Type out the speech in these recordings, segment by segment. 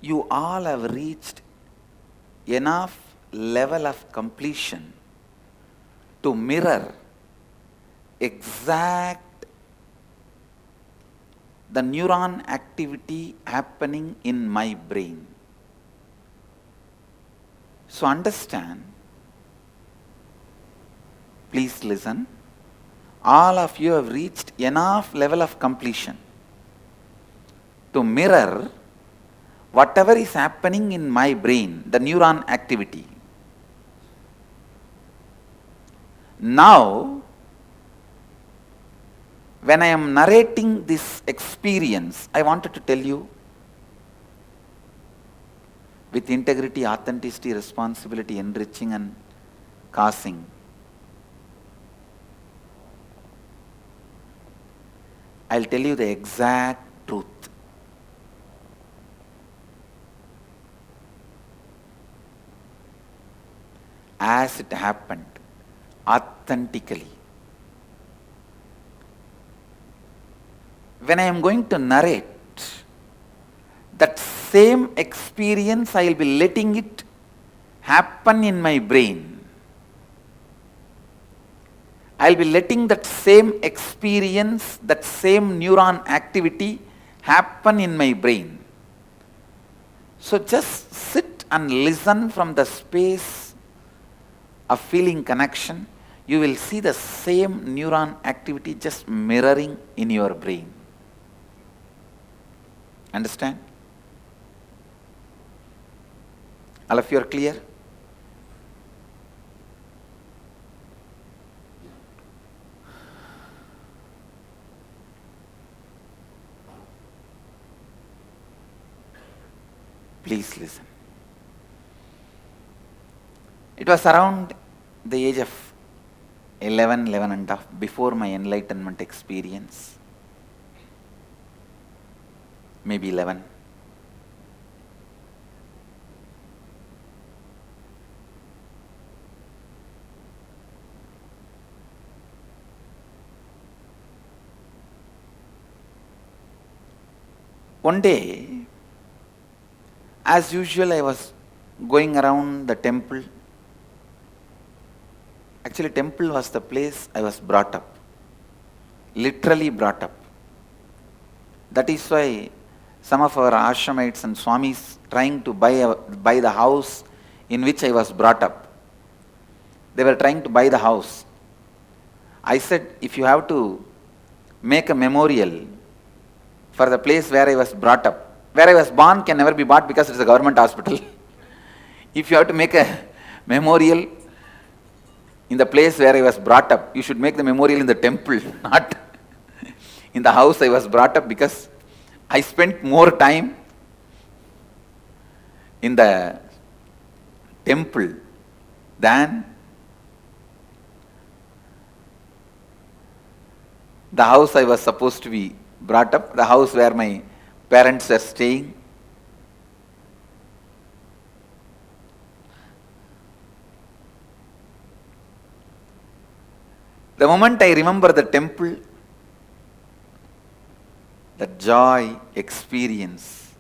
you all have reached enough level of completion to mirror exact the neuron activity happening in my brain. So understand, please listen, all of you have reached enough level of completion to mirror whatever is happening in my brain, the neuron activity. Now, when I am narrating this experience, I wanted to tell you with integrity, authenticity, responsibility, enriching and causing. I'll tell you the exact truth. As it happened, authentically. When I am going to narrate, that same experience I will be letting it happen in my brain. I will be letting that same experience, that same neuron activity happen in my brain. So just sit and listen from the space of feeling connection. You will see the same neuron activity just mirroring in your brain. Understand? All of you are clear? Please listen. It was around the age of 11 and a half, before my enlightenment experience. Maybe 11. One day, as usual, I was going around the temple. Actually, temple was the place I was brought up, literally brought up. That is why some of our ashramites and swamis trying to buy the house in which I was brought up. They were trying to buy the house. I said, if you have to make a memorial for the place where I was brought up, where I was born can never be bought because it is a government hospital. If you have to make a memorial in the place where I was brought up, you should make the memorial in the temple, not in the house I was brought up, because I spent more time in the temple than the house I was supposed to be brought up, the house where my parents were staying. The moment I remember the temple, the joy experience,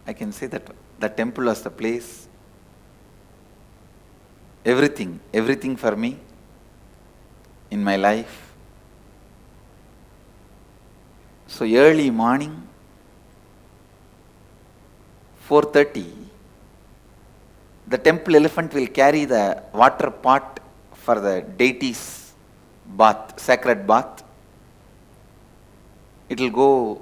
I can say that the temple was the place, everything for me in my life. So early morning, 4:30, the temple elephant will carry the water pot for the deity's bath, sacred bath. It will go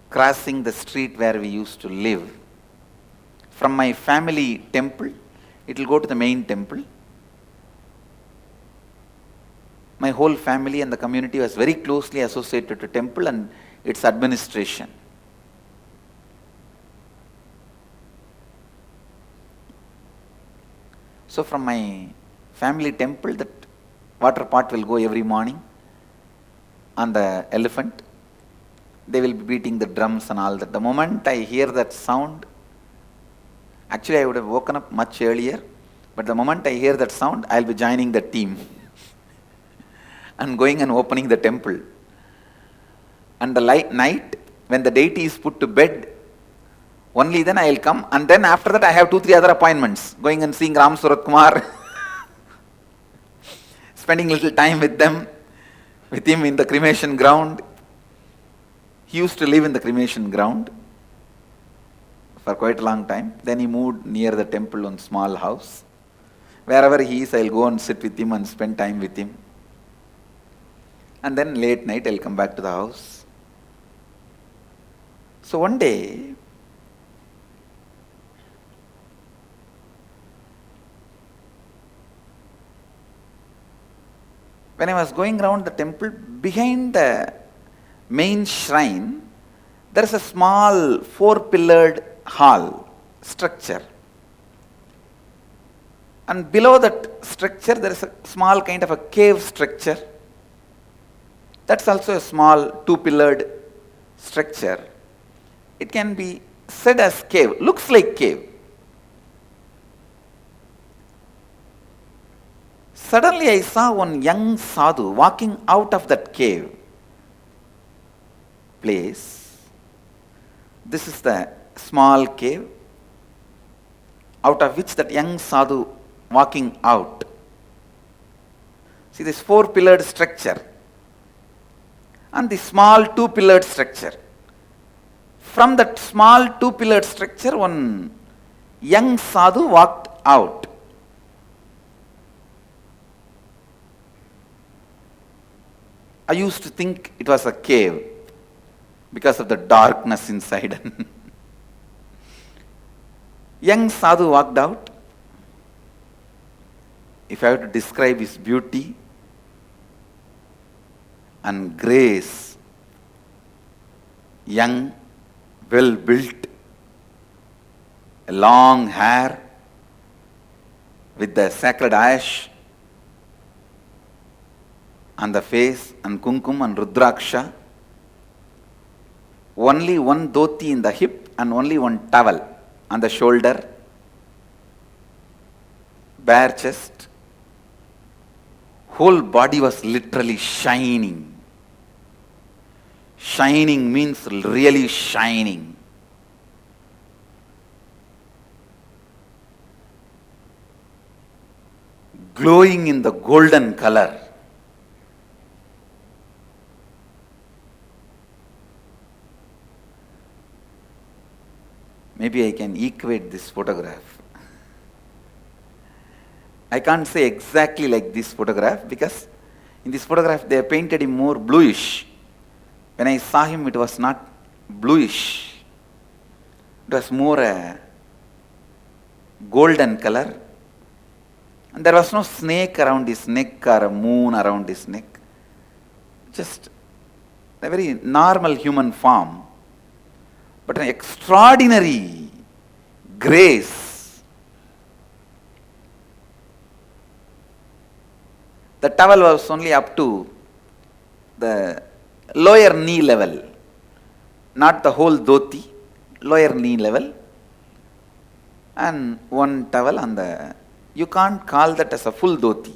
crossing the street where we used to live. From my family temple, it will go to the main temple. My whole family and the community was very closely associated to temple and its administration. So from my family temple, that water pot will go every morning on the elephant. They will be beating the drums and all that. The moment I hear that sound, actually I would have woken up much earlier, But the moment I hear that sound, I'll be joining the team and going and opening the temple. And the night, when the deity is put to bed, only then I will come. And then after that, I have 2-3 other appointments. Going and seeing Ram Surat Kumar, spending little time with him in the cremation ground. He used to live in the cremation ground for quite a long time. Then he moved near the temple on small house. Wherever he is, I'll go and sit with him and spend time with him. And then late night, I'll come back to the house. So one day, when I was going around the temple, behind the main shrine, there is a small 4-pillared hall structure. And below that structure, there is a small kind of a cave structure. That's also a small 2-pillared structure. It can be said as cave, looks like cave. Suddenly I saw one young sadhu walking out of that cave place. This is the small cave out of which that young sadhu walking out. See this 4-pillared structure and the small 2-pillared structure. From that small 2-pillared structure, one young sadhu walked out. I used to think it was a cave because of the darkness inside. Young sadhu walked out. If I have to describe his beauty and grace, young, well built, long hair with the sacred ash on the face and kumkum and rudraksha, only one dhoti in the hip and only one towel on the shoulder, bare chest, whole body was literally shining. Shining means really shining. Glowing in the golden color. Maybe I can equate this photograph. I can't say exactly like this photograph because in this photograph they painted him more bluish. When I saw him, it was not bluish. It was more a golden color. And there was no snake around his neck or a moon around his neck. Just a very normal human form. But an extraordinary grace. The towel was only up to the lower knee level, not the whole dhoti, lower knee level, and one towel on the, you can't call that as a full dhoti.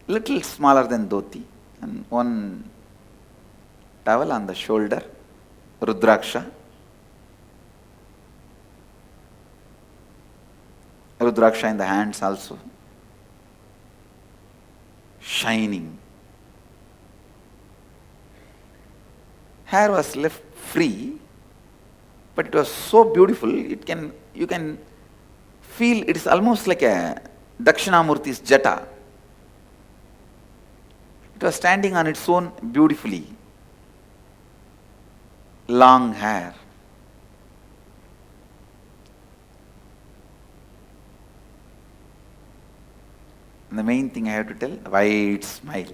Little smaller than dhoti, and one towel on the shoulder, rudraksha. Rudraksha in the hands also. Shining. Hair was left free, but it was so beautiful, you can feel it is almost like a Dakshinamurti's jata. It was standing on its own beautifully. Long hair. And the main thing I have to tell, wide smile.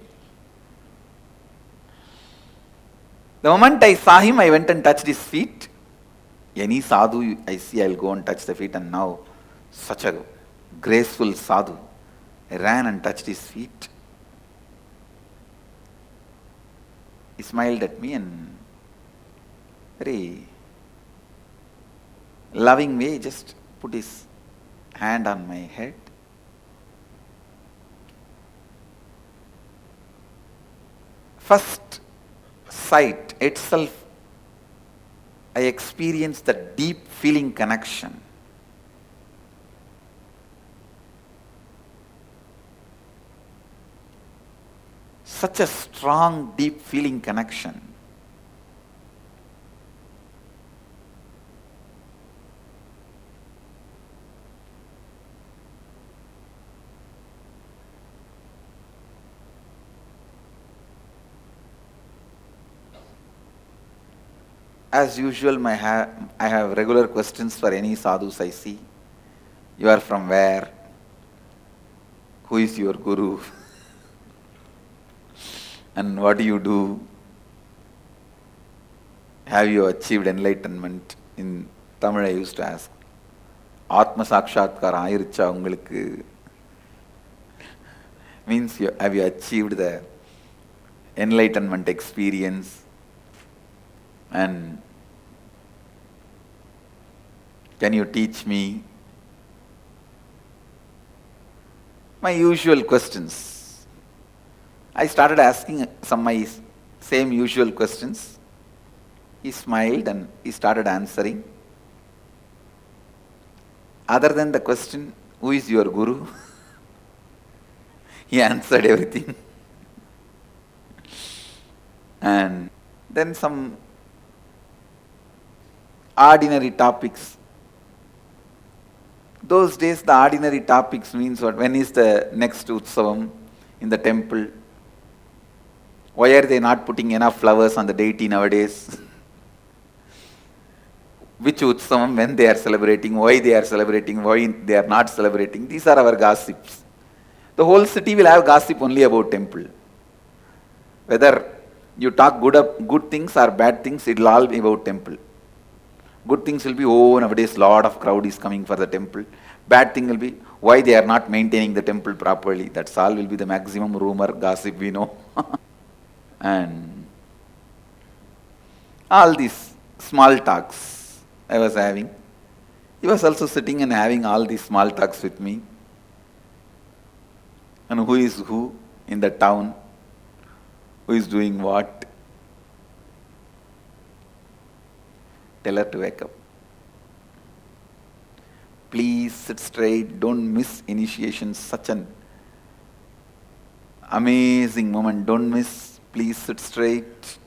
The moment I saw him, I went and touched his feet. Any sadhu I see, I'll go and touch the feet, and now such a graceful sadhu. I ran and touched his feet. He smiled at me and very loving way just put his hand on my head. First sight itself, I experienced the deep feeling connection. Such a strong, deep feeling connection. As usual, I have regular questions for any sadhus I see. You are from where? Who is your guru? And what do you do? Have you achieved enlightenment? In Tamil I used to ask, Atma Sakshatkar Ayiricha Ungalukku? Means have you achieved the enlightenment experience? And can you teach me? My usual questions. I started asking some my same usual questions. He smiled and he started answering. Other than the question, who is your guru? He answered everything. And then some ordinary topics. Those days the ordinary topics means what? When is the next Utsavam in the temple? Why are they not putting enough flowers on the deity nowadays? Which Utsavam, when they are celebrating, why they are celebrating, why they are not celebrating. These are our gossips. The whole city will have gossip only about temple. Whether you talk good things or bad things, it will all be about temple. Good things will be, oh, nowadays lot of crowd is coming for the temple. Bad thing will be, why they are not maintaining the temple properly. That's all will be the maximum rumor, gossip we know. And all these small talks I was having. He was also sitting and having all these small talks with me. And who is who in the town? Who is doing what? Tell her to wake up. Please sit straight. Don't miss initiation. Such an amazing moment. Don't miss. Please sit straight.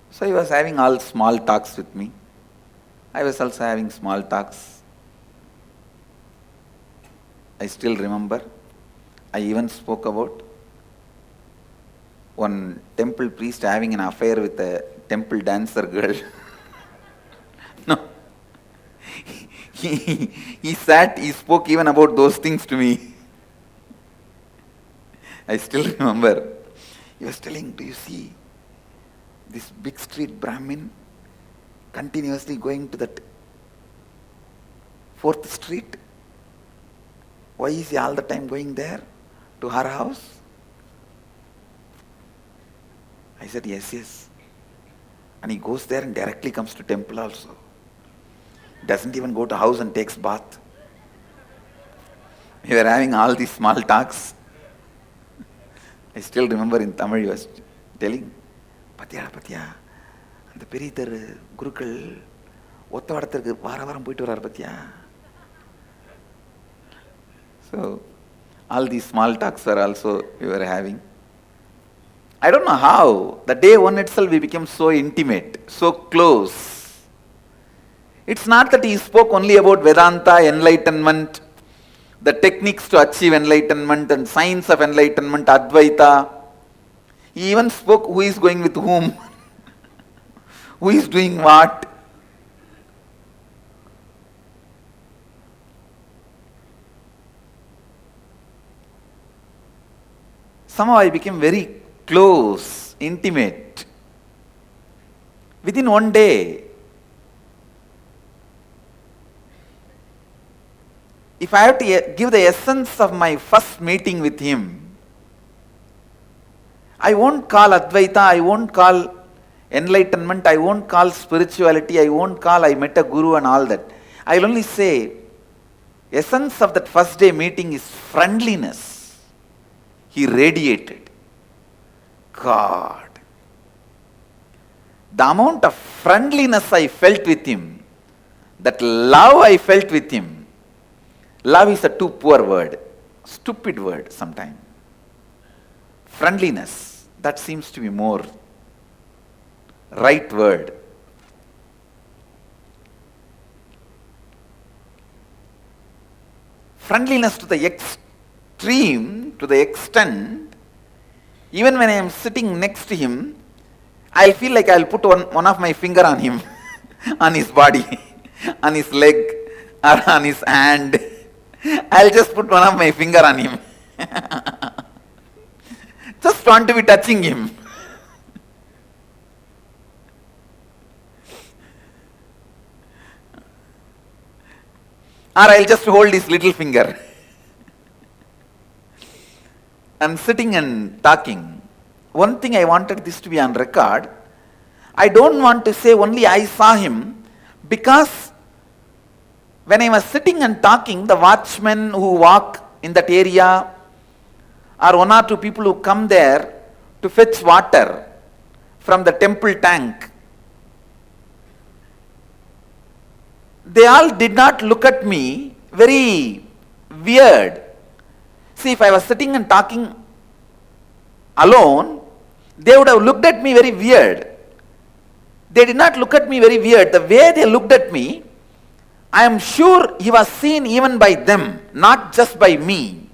So he was having all small talks with me. I was also having small talks. I still remember. I even spoke about one temple priest having an affair with a temple dancer girl. No. He sat, he spoke even about those things to me. I still remember. He was telling, do you see this big street Brahmin continuously going to that 4th street? Why is he all the time going there to her house? I said, yes. And he goes there and directly comes to temple also. Doesn't even go to house and takes bath. We were having all these small talks. I still remember in Tamil he was telling, Patya, அந்த பெரிய தெரு குருக்கள் ஒத்த வாரத்திற்கு வாரம் போயிட்டு வரார் பத்தியா. So all these small talks are also we were having. I don't know how. The day one itself we became so intimate, so close. It's not that he spoke only about Vedanta, enlightenment, the techniques to achieve enlightenment and science of enlightenment, Advaita. He even spoke who is going with whom, who is doing what. Somehow I became very close, intimate. Within one day. if I have to give the essence of my first meeting with him, I won't call Advaita, I won't call enlightenment, I won't call spirituality, I won't call I met a guru and all that. I will only say, essence of that first day meeting is friendliness. He radiated. God. The amount of friendliness I felt with him, that love I felt with him. Love is a too poor word, stupid word sometimes. Friendliness, that seems to be more right word. Friendliness to the extreme, to the extent, even when I am sitting next to him, I'll feel like I'll put one of my finger on him, on his body, on his leg, or on his hand. I'll just put one of my finger on him. Just want to be touching him. Or I'll just hold his little finger. And sitting and talking. One thing I wanted this to be on record. I don't want to say only I saw him, because when I was sitting and talking, the watchmen who walk in that area, or one or two people who come there to fetch water from the temple tank, they all did not look at me very weird. See, if I was sitting and talking alone, they would have looked at me very weird. They did not look at me very weird. The way they looked at me, I am sure he was seen even by them, not just by me.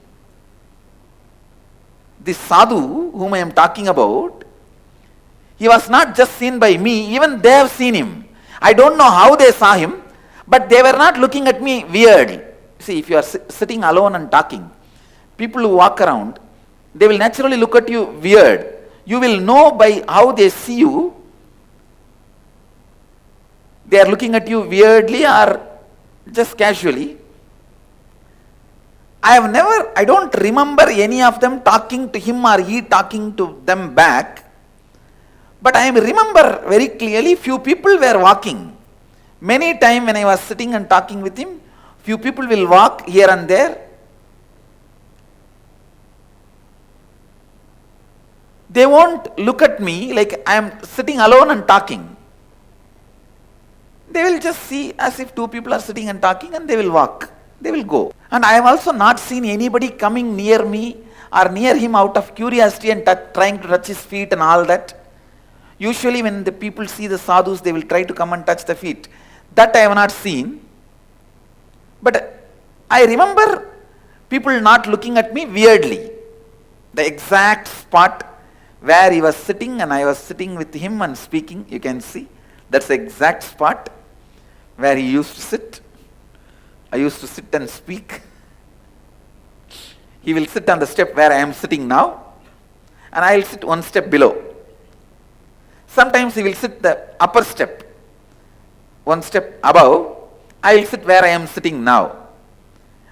This sadhu whom I am talking about, he was not just seen by me, even they have seen him. I don't know how they saw him, but they were not looking at me weird. See, if you are sitting alone and talking, people who walk around, they will naturally look at you weird. You will know by how they see you, they are looking at you weirdly or just casually. I don't remember any of them talking to him or he talking to them back. But I remember very clearly few people were walking. Many times when I was sitting and talking with him, few people will walk here and there. They won't look at me like I am sitting alone and talking. They will just see as if two people are sitting and talking, and they will walk. They will go. And I have also not seen anybody coming near me or near him out of curiosity and trying to touch his feet and all that. Usually when the people see the sadhus, they will try to come and touch the feet. That I have not seen. But I remember people not looking at me weirdly. The exact spot where he was sitting and I was sitting with him and speaking, you can see. That's the exact spot where he used to sit. I used to sit and speak. He will sit on the step where I am sitting now, and I will sit one step below. Sometimes he will sit the upper step, one step above. I will sit where I am sitting now.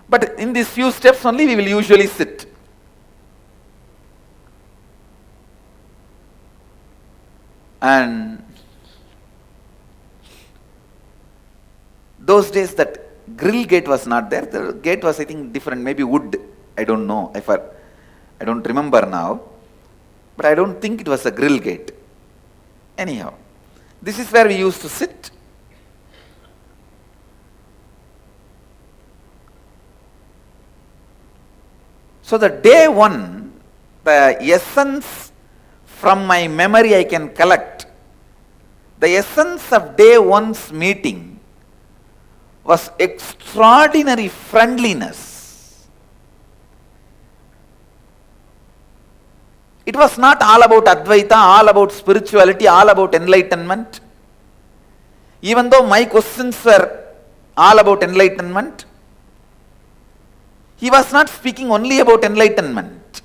But in these few steps only we will usually sit. And those days that grill gate was not there. The gate was, I think, different, maybe wood. I don't know. I don't remember now. But I don't think it was a grill gate. Anyhow, this is where we used to sit. So the day one, the essence from my memory I can collect, the essence of day one's meeting was extraordinary friendliness. It was not all about Advaita, all about spirituality, all about enlightenment. Even though my questions were all about enlightenment, he was not speaking only about enlightenment.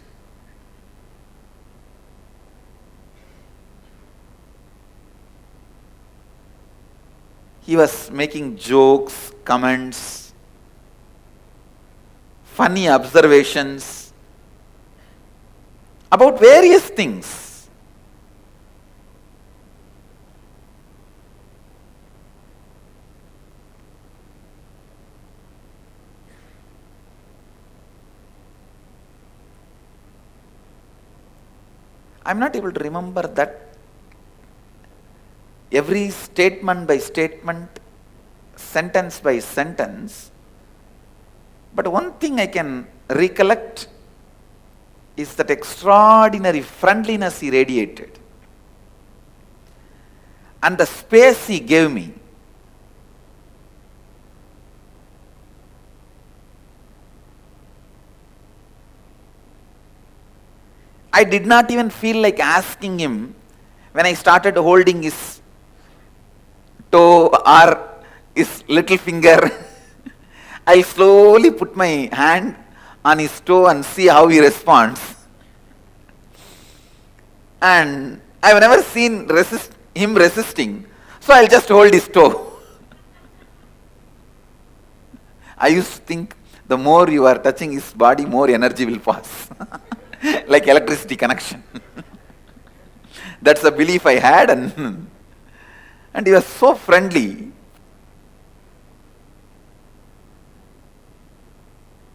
He was making jokes, comments. funny observations about various things. I'm not able to remember that every statement by statement, sentence by sentence, but one thing I can recollect is that extraordinary friendliness he radiated and the space he gave me. I did not even feel like asking him when I started holding his toe or his little finger. I slowly put my hand on his toe and see how he responds. And I've never seen him resisting, so I'll just hold his toe. I used to think the more you are touching his body, more energy will pass. Like electricity connection. That's the belief I had, and he was so friendly.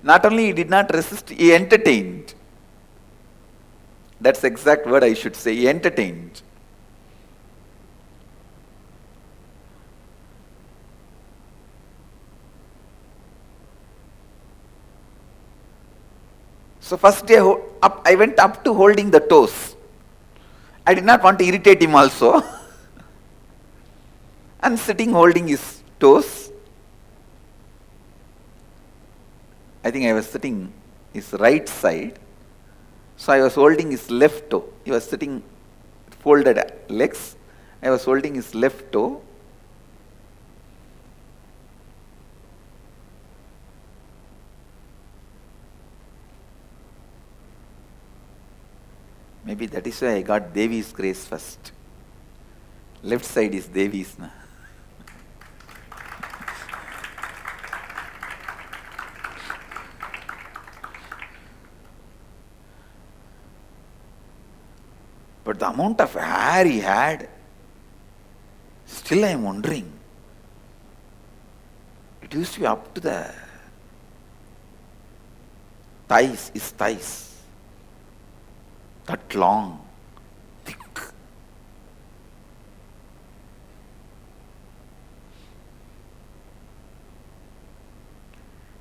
Not only he did not resist, he entertained. That's the exact word I should say, he entertained. So first day I went up to holding the toes. I did not want to irritate him also. And sitting holding his toes. I think I was sitting his right side. So I was holding his left toe. He was sitting folded legs. I was holding his left toe. Maybe that is why I got Devi's grace first. Left side is Devi's. Na? But the amount of hair he had, still I am wondering. It used to be up to the thighs, his thighs. That long, thick.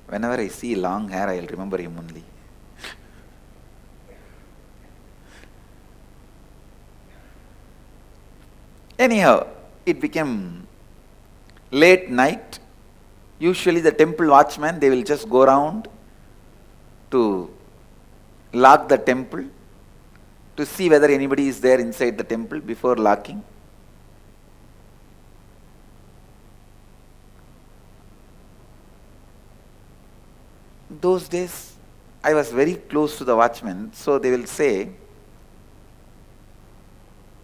Whenever I see long hair, I will remember him only. Anyhow, it became late night. Usually the temple watchmen, they will just go around to lock the temple, to see whether anybody is there inside the temple before locking. Those days, I was very close to the watchmen, so they will say,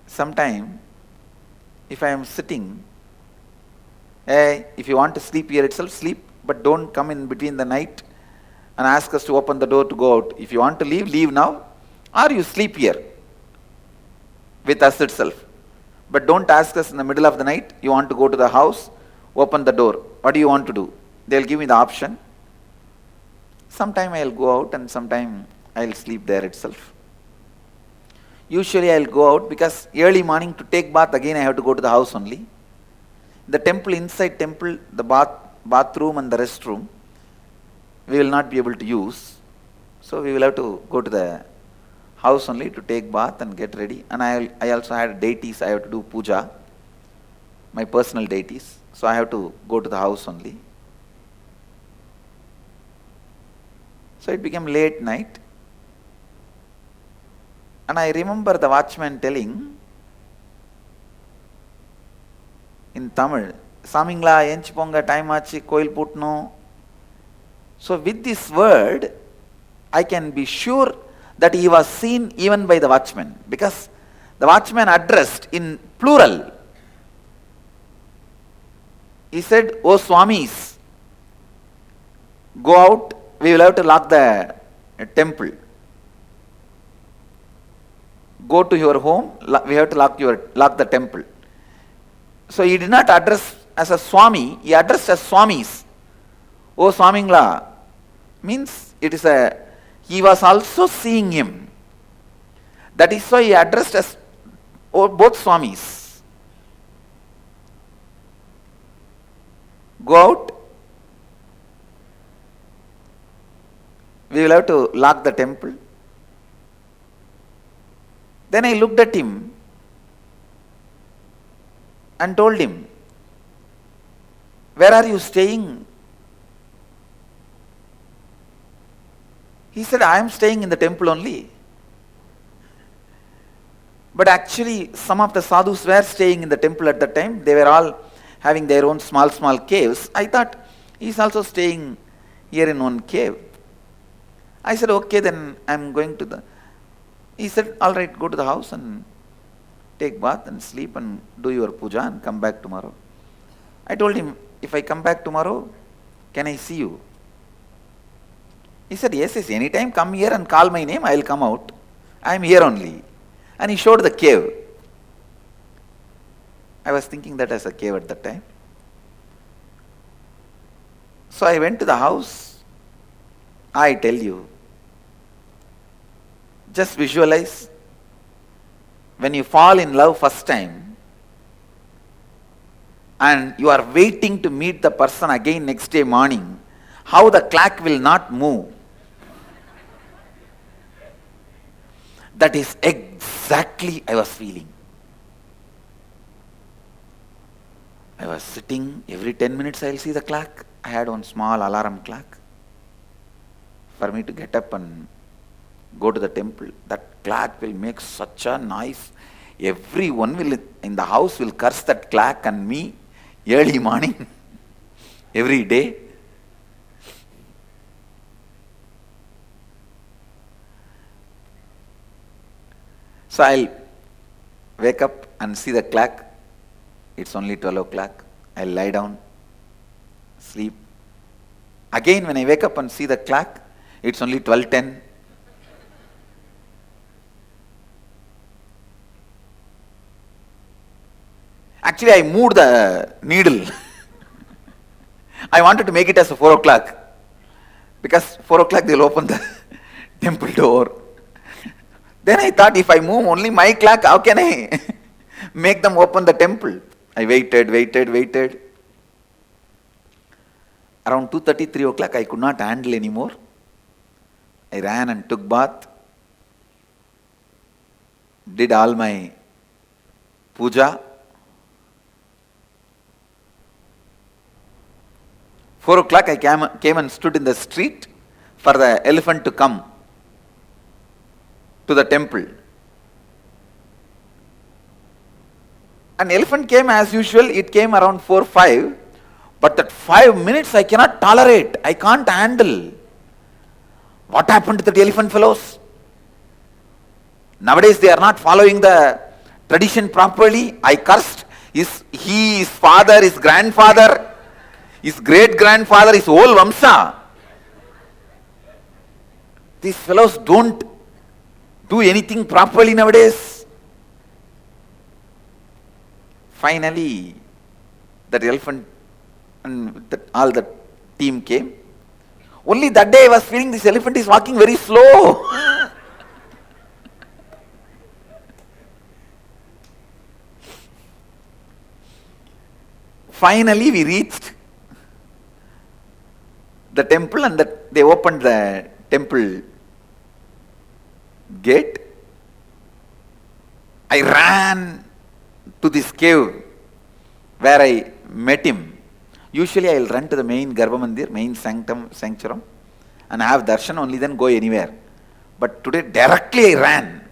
sometime, if I am sitting, hey, if you want to sleep here itself, sleep, but don't come in between the night and ask us to open the door to go out. If you want to leave, leave now. Or you sleep here with us itself. But don't ask us in the middle of the night, you want to go to the house, open the door. What do you want to do? They'll give me the option. Sometime I'll go out and sometime I'll sleep there itself. Usually I'll go out because early morning to take bath, again I have to go to the house only. The temple, inside temple, the bathroom and the restroom, we will not be able to use. So we will have to go to the house only to take bath and get ready. And I also had deities, I have to do puja, my personal deities. So I have to go to the house only. So it became late night. And I remember the watchman telling in Tamil, Samingla, Enchiponga, time achi, koil putno. So with this word, I can be sure that he was seen even by the watchman, because the watchman addressed in plural. He said, "O Swamis, go out we will have to lock the temple. Go to your home, we have to lock the temple. So he did not address as a Swami, he addressed as Swamis. Oh Swamingla, means he was also seeing him. That is why he addressed as both Swamis. Go out. We will have to lock the temple. Then I looked at him and told him, where are you staying? He said, I am staying in the temple only. But actually, some of the sadhus were staying in the temple at that time. They were all having their own small caves. I thought, he is also staying here in one cave. I said, okay, then I am going to the... He said, all right, go to the house and take bath and sleep and do your puja and come back tomorrow. I told him, if I come back tomorrow, can I see you? He said, yes, anytime come here and call my name, I will come out. I am here only. And he showed the cave. I was thinking that as a cave at that time. So I went to the house. I tell you, just visualize when you fall in love first time and you are waiting to meet the person again next day morning, how the clock will not move. That is exactly I was feeling. I was sitting, every 10 minutes I will see the clock. I had one small alarm clock for me to get up and go to the temple. That clock will make such a noise. Everyone in the house will curse that clock and me early morning, every day. So I'll wake up and see the clock. It's only 12 o'clock. I'll lie down, sleep. Again, when I wake up and see the clock, it's only 12:10. Actually, I moved the needle. I wanted to make it as 4 o'clock. Because 4 o'clock they'll open the temple door. Then I thought, if I move only my clock, how can I make them open the temple? I waited. Around 2:30, 3 o'clock, I could not handle anymore. I ran and took bath, did all my puja. 4 o'clock, I came and stood in the street for the elephant to come to the temple. An elephant came as usual. It came around 4-5. But that 5 minutes I cannot tolerate. I can't handle. What happened to the elephant fellows? Nowadays they are not following the tradition properly. I cursed his father, his grandfather, his great-grandfather, his whole Vamsa. These fellows don't do anything properly nowadays. Finally, that elephant and all the team came. Only that day I was feeling this elephant is walking very slow. Finally, we reached the temple and they opened the temple gate. I ran to this cave where I met him. Usually I will run to the main Garbha Mandir, main sanctuary, and have darshan, only then go anywhere. But today directly I ran.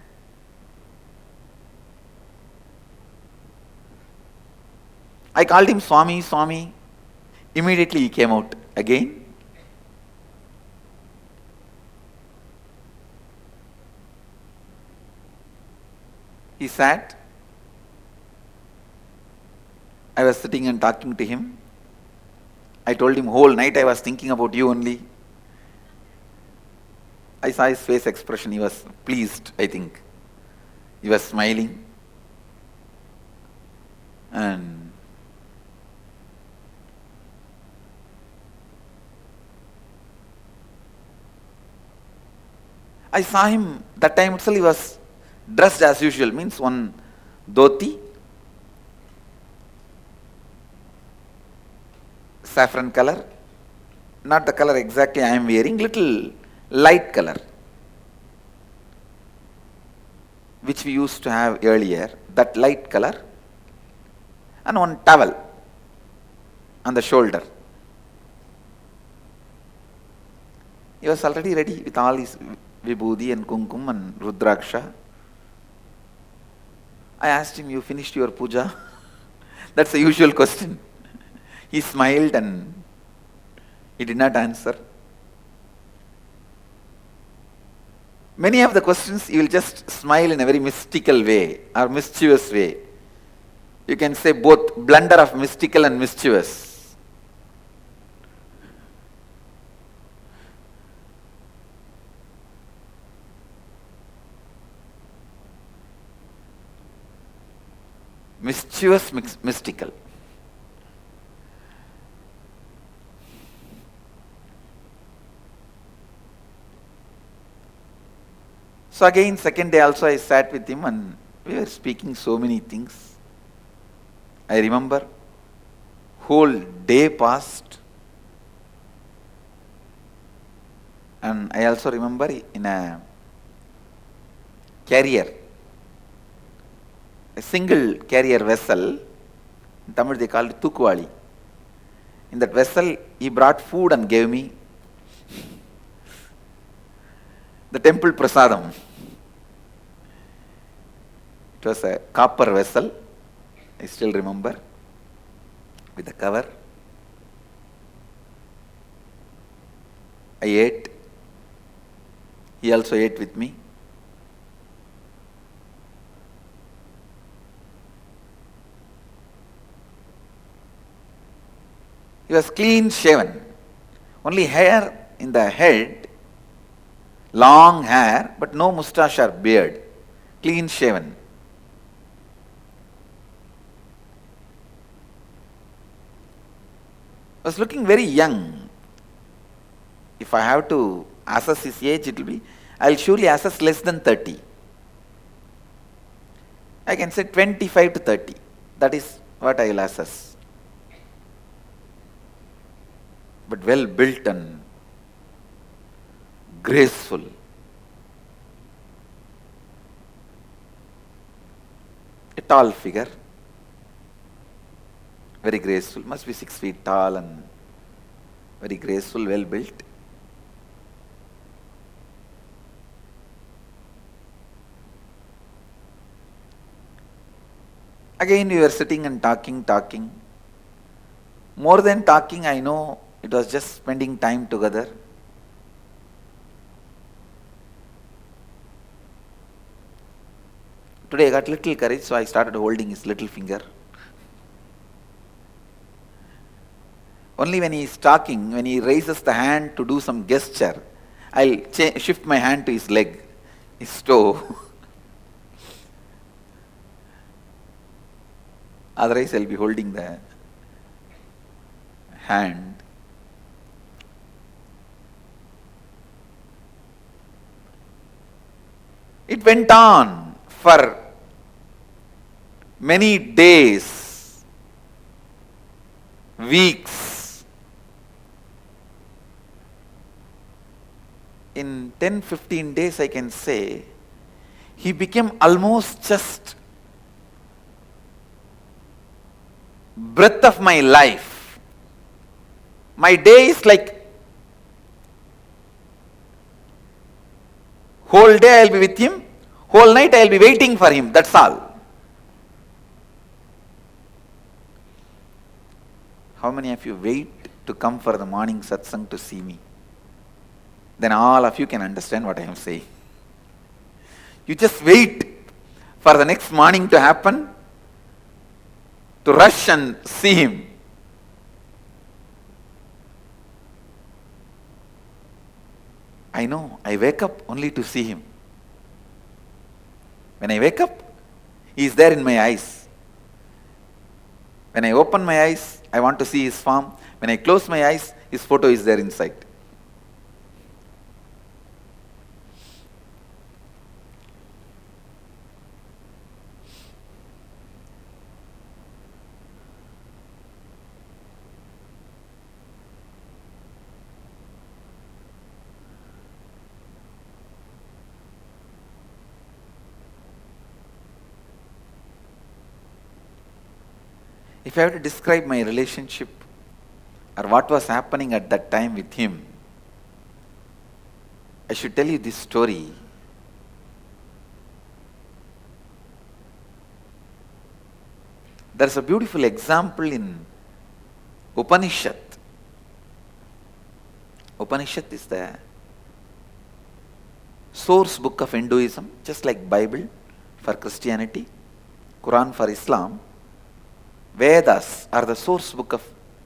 I called him Swami, Swami. Immediately he came out again. He sat. I was sitting and talking to him. I told him, whole night I was thinking about you only. I saw his face expression. He was pleased, I think. He was smiling. And I saw him, that time itself he was dressed as usual, means one dhoti, saffron color, not the color exactly I am wearing, little light color, which we used to have earlier, that light color, and one towel on the shoulder. He was already ready with all his vibhuti and kumkum and rudraksha. I asked him, you finished your puja? That's the usual question. He smiled and he did not answer. Many of the questions you will just smile in a very mystical way or mischievous way. You can say both blunder of mystical and mischievous. Mischievous, mystical. So again, second day also I sat with him and we were speaking so many things. I remember whole day passed, and I also remember in a carrier, a single carrier vessel, in Tamil they call it Tukuvali. In that vessel he brought food and gave me the temple prasadam. It was a copper vessel, I still remember, with a cover. I ate. He also ate with me. He was clean shaven. Only hair in the head, long hair, but no moustache or beard. Clean shaven. Was looking very young. If I have to assess his age, it will be, I will surely assess less than 30. I can say 25 to 30. That is what I will assess. But well built and graceful. A tall figure. Very graceful, must be 6 feet tall and very graceful, well built. Again we were sitting and talking. More than talking, I know it was just spending time together. Today I got little courage, so I started holding his little finger. Only when he is talking, when he raises the hand to do some gesture, I'll shift my hand to his leg, his toe. Otherwise, I'll be holding the hand. It went on for many days, weeks. In 10-15 days, I can say, he became almost just breath of my life. My day is like whole day I'll be with him, whole night I'll be waiting for him, that's all. How many of you wait to come for the morning satsang to see me? Then all of you can understand what I am saying. You just wait for the next morning to happen, to rush and see him. I know, I wake up only to see him. When I wake up, he is there in my eyes. When I open my eyes, I want to see his form. When I close my eyes, his photo is there inside. If I have to describe my relationship or what was happening at that time with him, I should tell you this story. There is a beautiful example in Upanishad. Upanishad is the source book of Hinduism, just like Bible for Christianity, Quran for Islam. Vedas are the source book of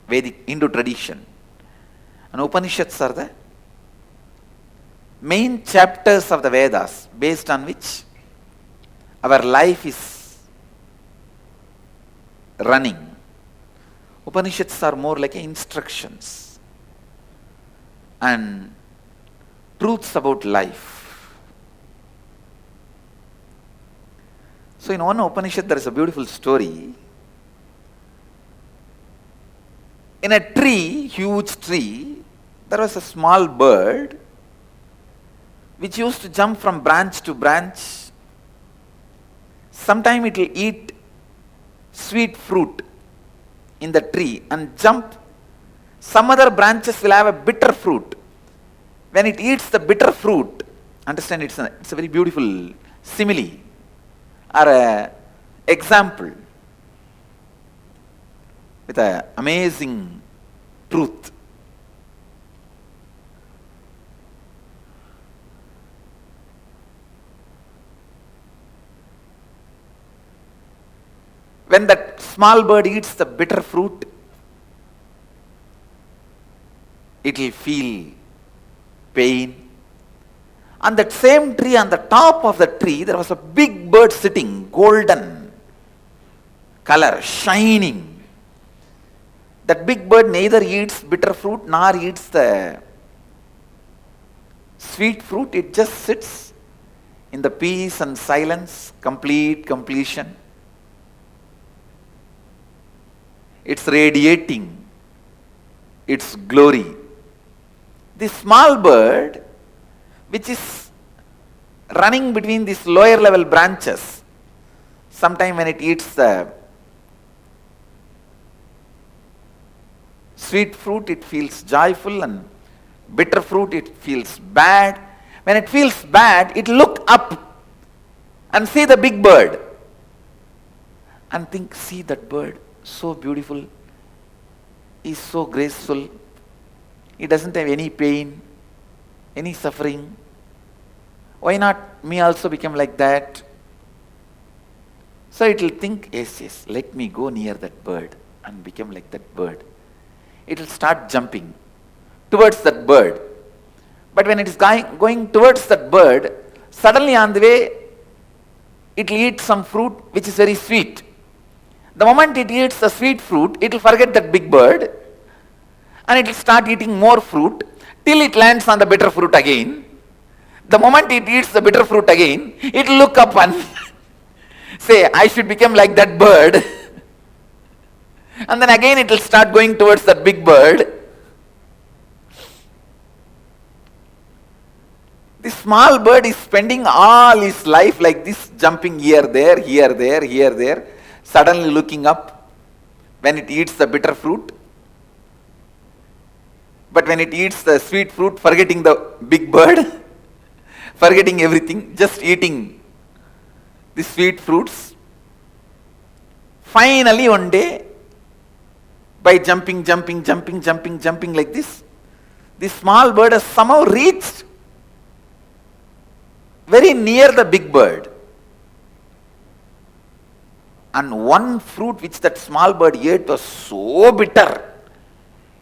Vedic Hindu tradition. And Upanishads are the main chapters of the Vedas based on which our life is running. Upanishads are more like instructions and truths about life. So in one Upanishad there is a beautiful story. In a tree, huge tree, there was a small bird which used to jump from branch to branch. Sometime it will eat sweet fruit in the tree and jump. Some other branches will have a bitter fruit. When it eats the bitter fruit, understand it's a very beautiful simile or a example with an amazing truth. When that small bird eats the bitter fruit, it will feel pain. On that same tree, on the top of the tree, there was a big bird sitting, golden color, shining. That big bird neither eats bitter fruit nor eats the sweet fruit. It just sits in the peace and silence, completion. It's radiating its glory. This small bird, which is running between these lower level branches, sometime when it eats the sweet fruit, it feels joyful, and bitter fruit, it feels bad. When it feels bad, it look up and see the big bird and think, see that bird, so beautiful, he's so graceful, he doesn't have any pain, any suffering. Why not me also become like that? So it will think, yes, let me go near that bird and become like that bird. It will start jumping towards that bird. But when it is going towards that bird, suddenly on the way, it will eat some fruit which is very sweet. The moment it eats the sweet fruit, it will forget that big bird and it will start eating more fruit till it lands on the bitter fruit again. The moment it eats the bitter fruit again, it will look up and say, I should become like that bird. And then again it will start going towards that big bird. This small bird is spending all his life like this, jumping here, there, suddenly looking up when it eats the bitter fruit. But when it eats the sweet fruit, forgetting the big bird, forgetting everything, just eating the sweet fruits. Finally one day, by jumping like this small bird has somehow reached very near the big bird. And one fruit which that small bird ate was so bitter,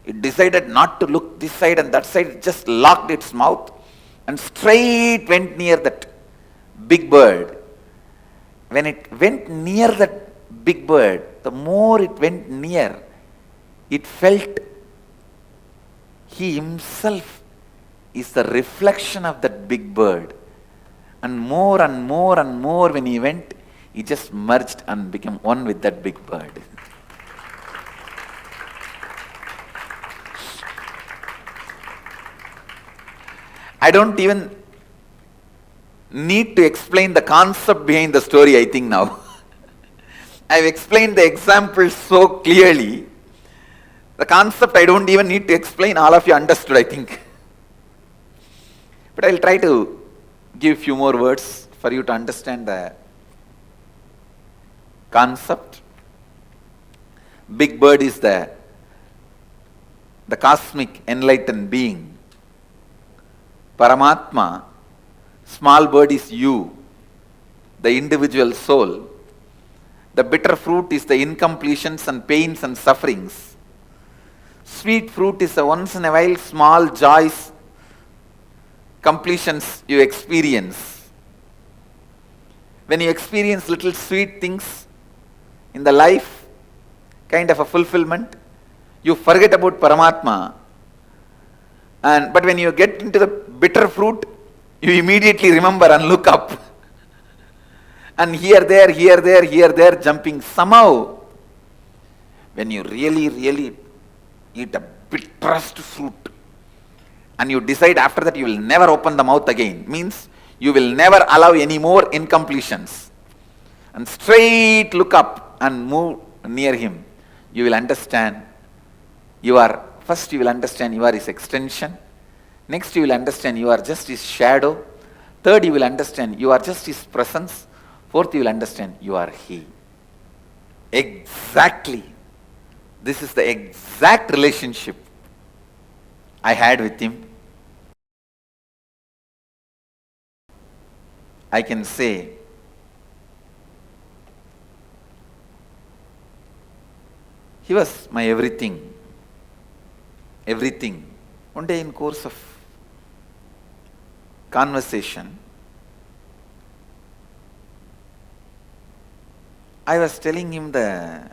it decided not to look this side and that side, it just locked its mouth, and straight went near that big bird. When it went near that big bird, the more it went near, it felt he himself is the reflection of that big bird. And more and more and more when he went, he just merged and became one with that big bird. I don't even need to explain the concept behind the story, I think now. I've explained the example so clearly. The concept I don't even need to explain, all of you understood, I think. But I'll try to give few more words for you to understand the concept. Big bird is the cosmic enlightened being. Paramatma, small bird is you, the individual soul. The bitter fruit is the incompletions and pains and sufferings. Sweet fruit is the once in a while small joys, completions you experience. When you experience little sweet things in the life, kind of a fulfillment, you forget about Paramatma. But when you get into the bitter fruit, you immediately remember and look up. And here, there, jumping. Somehow, when you really eat a bitterest fruit, and you decide after that you will never open the mouth again, means you will never allow any more incompletions, and straight look up and move near him, you will understand first you will understand you are his extension. Next you will understand you are just his shadow. Third you will understand you are just his presence. Fourth you will understand you are he. Exactly. This is the exact relationship I had with him. I can say he was my everything. Everything. One day in course of conversation, I was telling him the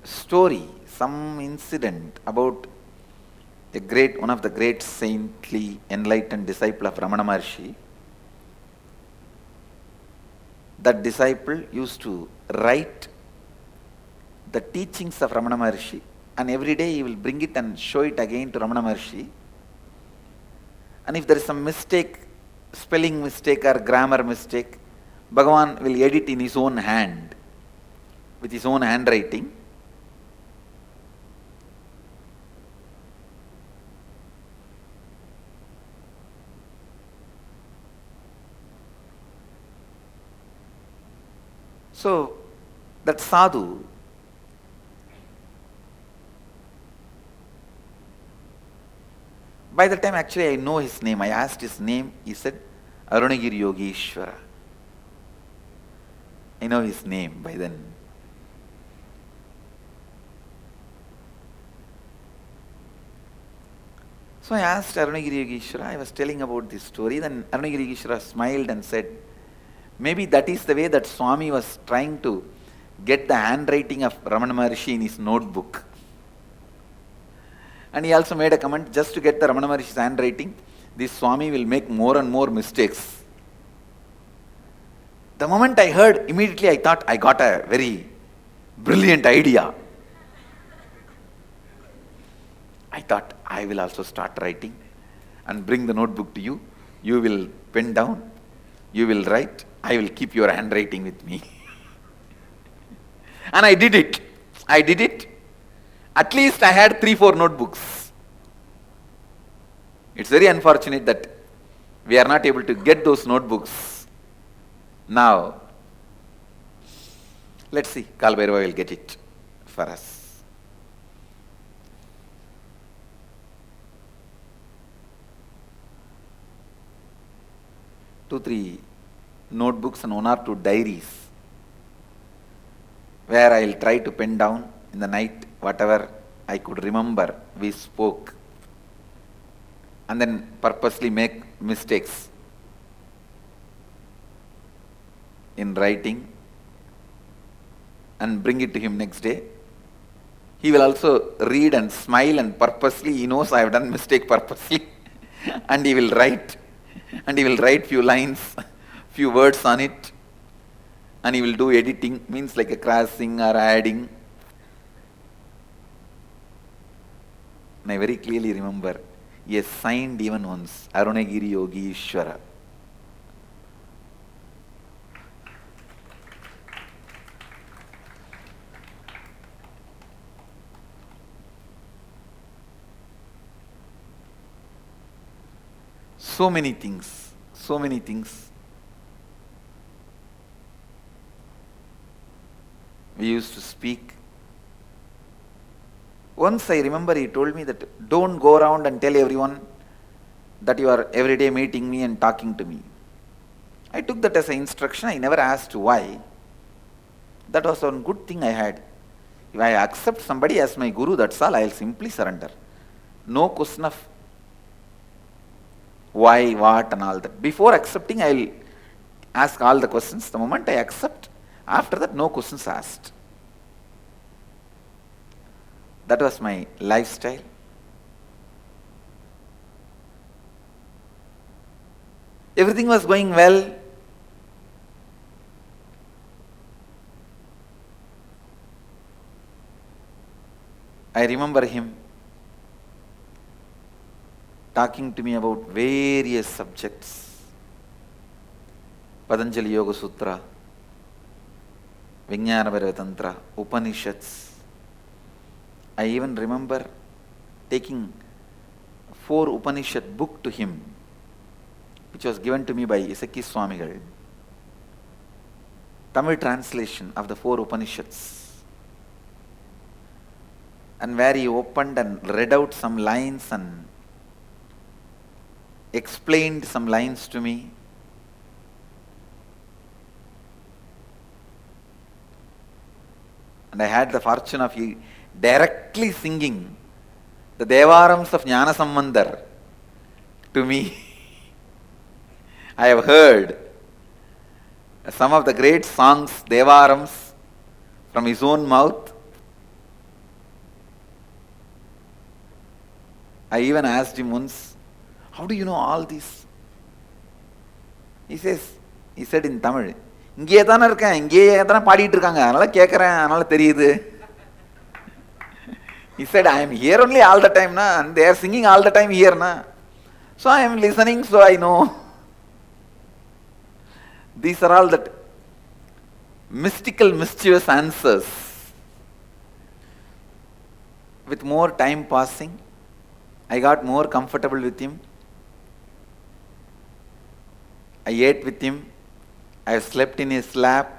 story, some incident about one of the great saintly enlightened disciple of Ramana Maharshi. That disciple used to write the teachings of Ramana Maharshi, and every day he will bring it and show it again to Ramana Maharshi. And if there is some mistake, spelling mistake or grammar mistake, Bhagavan will edit in his own hand, with his own handwriting. So, that sadhu, by the time actually I know his name, I asked his name, he said, Arunagiri Yogeshwara. I know his name by then. So I asked Arunagiri Yogeshwara, I was telling about this story, then Arunagiri Yogeshwara smiled and said, maybe that is the way that Swami was trying to get the handwriting of Ramana Maharshi in his notebook. And he also made a comment, just to get the Ramana Maharshi's handwriting, this Swami will make more and more mistakes. The moment I heard, immediately I thought I got a very brilliant idea. I thought I will also start writing and bring the notebook to you. You will pen down, you will write, I will keep your handwriting with me. And I did it. At least I had 3-4 notebooks. It's very unfortunate that we are not able to get those notebooks now. Let's see, Kal Bhairava will get it for us. Two, three notebooks and 1 or 2 diaries where I will try to pen down in the night whatever I could remember we spoke. and then purposely make mistakes in writing and bring it to him next day. He will also read and smile, and purposely he knows I have done mistake purposely and he will write few lines, few words on it, and he will do editing, means like a crossing or adding. And I very clearly remember he has signed even once, Arunagiri Yogi Ishwara. So many things. We used to speak. Once I remember he told me that don't go around and tell everyone that you are every day meeting me and talking to me. I took that as an instruction. I never asked why. That was one good thing I had. If I accept somebody as my guru, that's all. I will simply surrender. No question of why, what and all that. Before accepting, I will ask all the questions. The moment I accept, after that no questions asked. That was my lifestyle. Everything was going well. I remember him talking to me about various subjects. Patanjali Yoga Sutra, Vijnana Bhairava Tantra, Upanishads. I even remember taking 4 Upanishad book to him, which was given to me by Isaki Swamigal. Tamil translation of the 4 Upanishads. And where he opened and read out some lines and explained some lines to me. And I had the fortune of directly singing the Devarams of Jnana Sambandar to me. I have heard some of the great songs, Devarams, from his own mouth. I even asked him once, how do you know all this? He said in Tamil, இங்கேயே தானே இருக்கேன், இங்கேயே தானே பாடிட்டு இருக்காங்க, அதனால கேட்குறேன், அதனால தெரியுது. He said, I am here only all the time, na, and they are singing all the time here. Na. So I am listening, so I know. These are all that mystical, mischievous answers. With more time passing, I got more comfortable with him. I ate with him. I slept in his lap.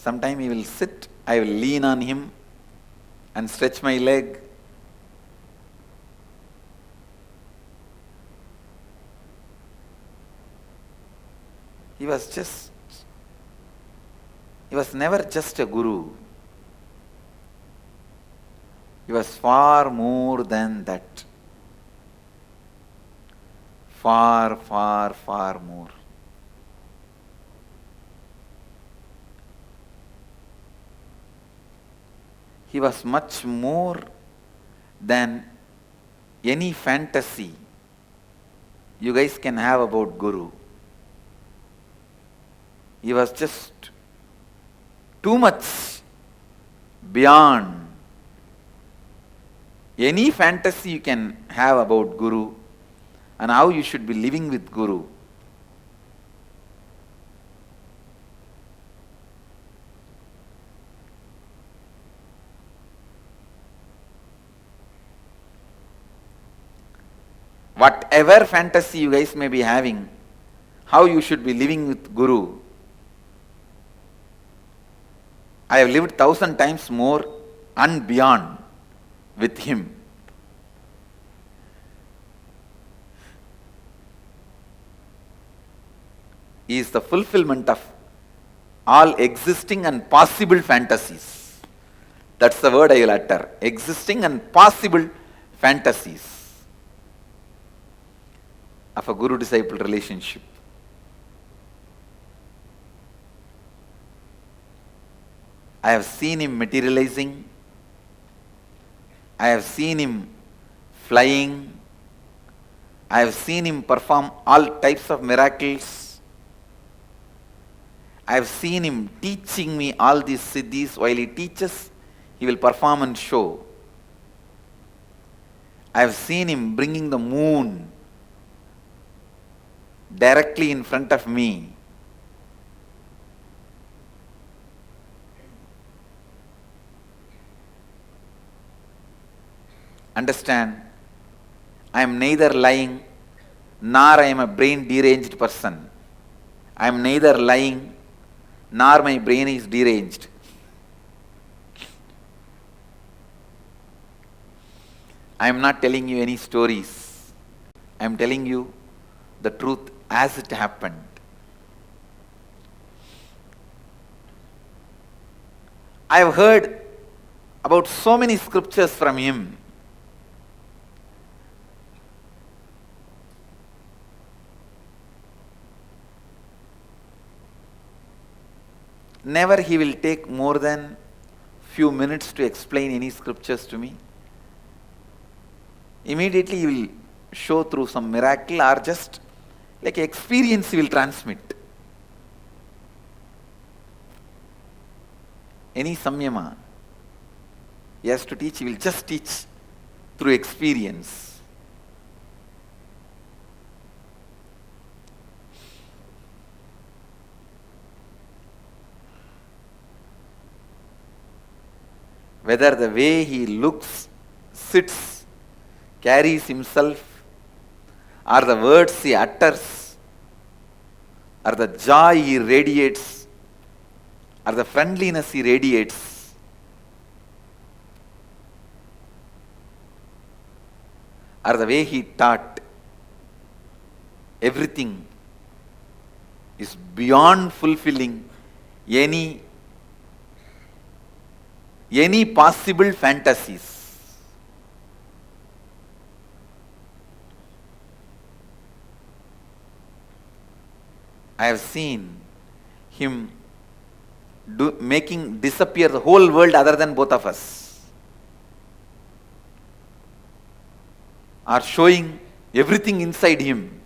Sometime he will sit, I will lean on him and stretch my leg. He was never just a guru. He was far more than that. Far, far, far more. He was much more than any fantasy you guys can have about Guru. He was just too much beyond any fantasy you can have about Guru and how you should be living with Guru. Whatever fantasy you guys may be having, how you should be living with Guru, I have lived 1,000 times more and beyond with him. He is the fulfillment of all existing and possible fantasies. That's the word I will utter. Existing and possible fantasies of a guru-disciple relationship. I have seen him materializing. I have seen him flying. I have seen him perform all types of miracles. I have seen him teaching me all these siddhis. While he teaches, he will perform and show. I have seen him bringing the moon directly in front of me. Understand, I am neither lying nor I am a brain deranged person. I am neither lying nor my brain is deranged. I am not telling you any stories. I am telling you the truth as it happened. I have heard about so many scriptures from him. Never he will take more than few minutes to explain any scriptures to me. Immediately he will show through some miracle or just like experience he will transmit. Any samyama he has to teach, he will just teach through experience. Whether the way he looks, sits, carries himself, or the words he utters, or the joy he radiates, or the friendliness he radiates, or the way he taught, everything is beyond fulfilling any possible fantasies. I have seen him making disappear the whole world other than both of us, or showing everything inside him.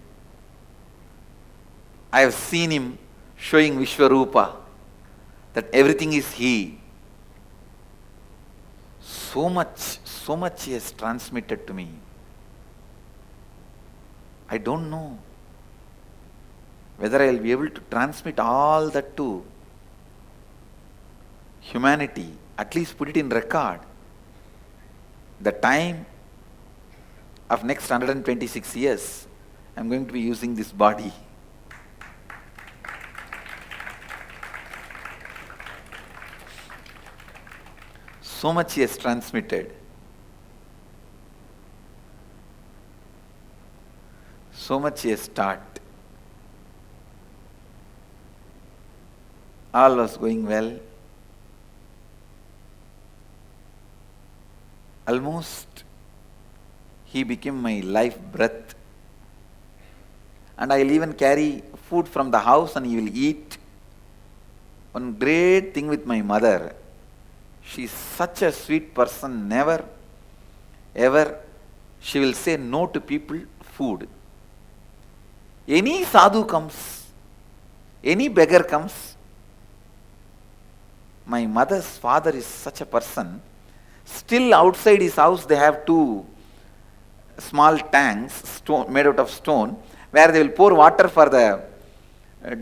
I have seen him showing Vishwarupa, that everything is he. So much he has transmitted to me. I don't know whether I will be able to transmit all that to humanity, at least put it in record. The time of next 126 years, I am going to be using this body. So much he has transmitted. So much he has taught. All was going well. Almost he became my life breath. And I will even carry food from the house and he will eat. One great thing with my mother, she is such a sweet person, never, ever, she will say no to people, food. Any sadhu comes, any beggar comes, my mother's father is such a person, still outside his house they have two small tanks made out of stone, where they will pour water for the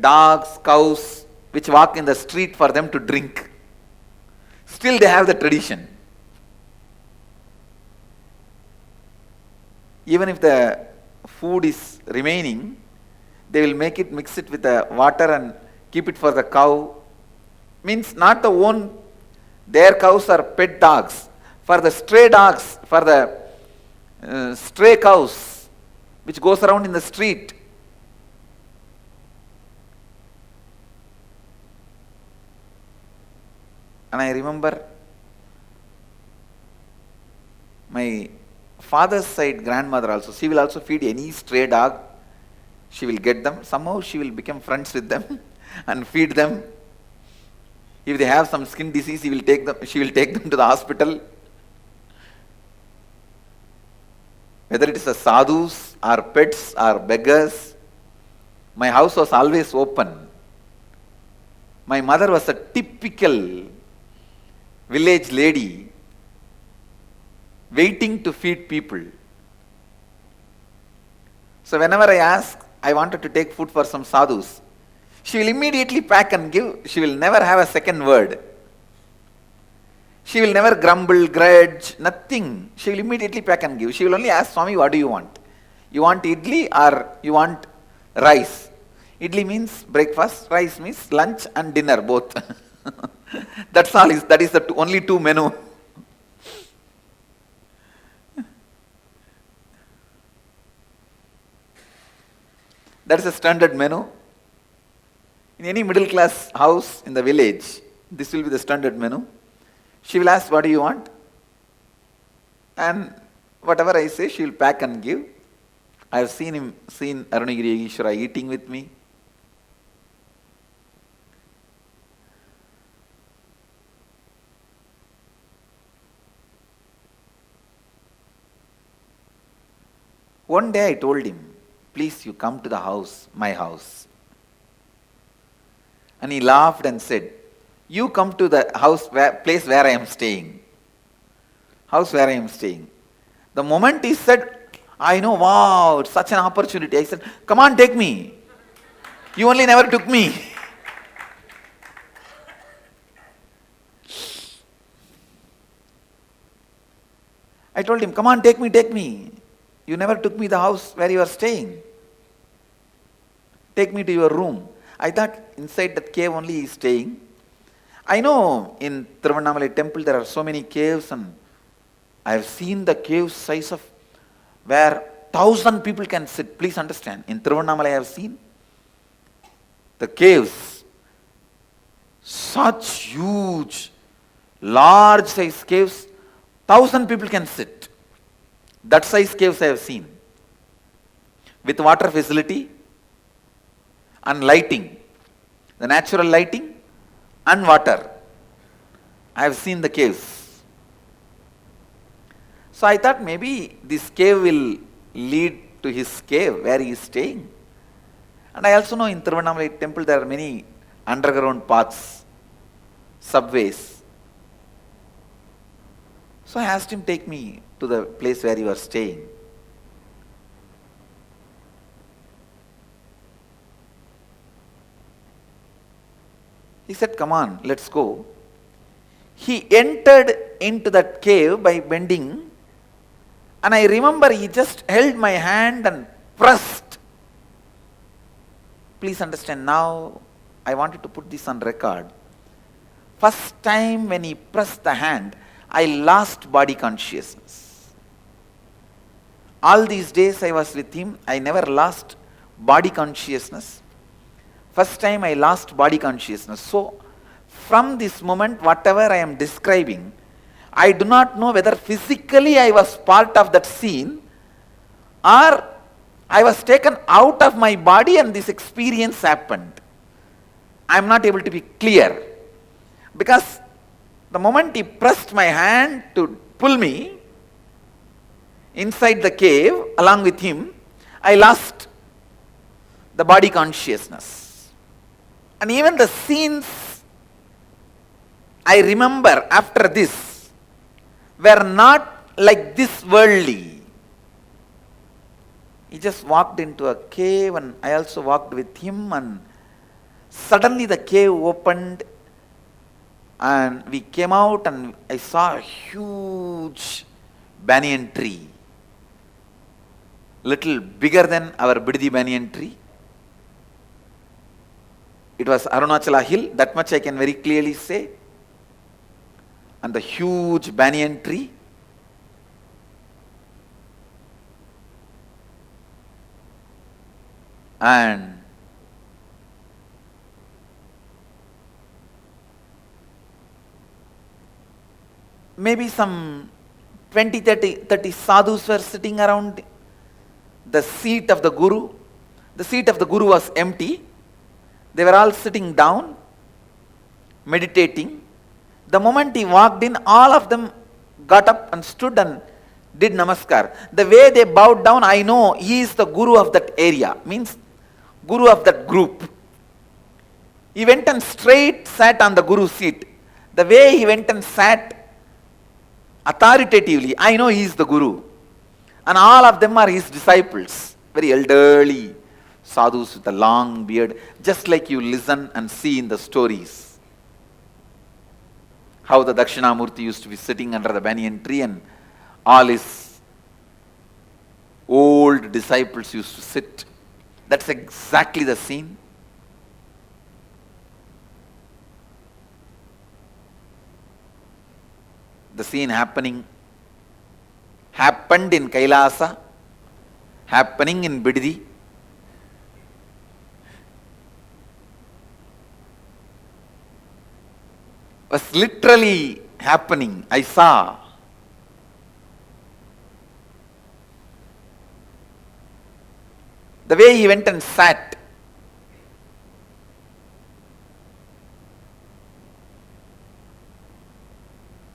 dogs, cows, which walk in the street for them to drink. Still they have the tradition. Even if the food is remaining, they will mix it with the water and keep it for the cow. Means not the own, their cows are pet dogs. For the stray dogs, for the stray cows, which goes around in the street. And I remember my father's side grandmother also, she will also feed any stray dog. She will get them. Somehow she will become friends with them and feed them. If they have some skin disease, she will take them to the hospital. Whether it is the sadhus or pets or beggars, my house was always open. My mother was a typical village lady waiting to feed people. So whenever I wanted to take food for some sadhus, she will immediately pack and give. She will never have a second word. She will never grumble, grudge, nothing. She will immediately pack and give. She will only ask, Swami, what do you want? You want idli or you want rice? Idli means breakfast, rice means lunch and dinner, both. That's all. That is the only two menu. That is a standard menu. In any middle class house in the village, this will be the standard menu. She will ask, what do you want? And whatever I say, she will pack and give. I have seen Arunagiri Yogeshwara eating with me. One day I told him, please you come to the house, my house. And he laughed and said, you come to the place where I am staying. House where I am staying. The moment he said, I know, wow, it's such an opportunity. I said, come on, take me. You only never took me. I told him, come on, take me. You never took me the house where you are staying. Take me to your room. I thought inside that cave only he is staying. I know in Tiruvannamalai temple there are so many caves, and I have seen the cave size of where 1,000 people can sit. Please understand, in Tiruvannamalai I have seen the caves, such huge, large size caves, 1,000 people can sit. That size caves I have seen, with water facility and lighting, the natural lighting and water. I have seen the caves. So I thought maybe this cave will lead to his cave where he is staying. And I also know in Tiruvannamalai temple there are many underground paths, subways. So I asked him, take me to the place where you are staying. He said, come on, let's go. He entered into that cave by bending, and I remember he just held my hand and pressed. Please understand, now I wanted to put this on record. First time when he pressed the hand, I lost body consciousness. All these days I was with him, I never lost body consciousness. First time I lost body consciousness. So, from this moment, whatever I am describing, I do not know whether physically I was part of that scene or I was taken out of my body and this experience happened. I am not able to be clear. Because the moment he pressed my hand to pull me inside the cave along with him, I lost the body consciousness. And even the scenes I remember after this were not like this worldly. He just walked into a cave and I also walked with him, and suddenly the cave opened and we came out and I saw a huge banyan tree, little bigger than our Bidadi banyan tree. It was Arunachala hill, that much I can very clearly say. And the huge banyan tree. And maybe some 20, 30 sadhus were sitting around the seat of the Guru. The seat of the Guru was empty. They were all sitting down, meditating. The moment he walked in, all of them got up and stood and did namaskar. The way they bowed down, I know he is the Guru of that area, means Guru of that group. He went and straight sat on the Guru's seat. The way he went and sat authoritatively, I know he is the Guru. And all of them are his disciples, very elderly sadhus with a long beard, just like you listen and see in the stories. How the Dakshinamurti used to be sitting under the banyan tree and all his old disciples used to sit. That's exactly the scene. The scene happened in Kailasa, happening in Biddi. Was literally happening. I saw. The way he went and sat.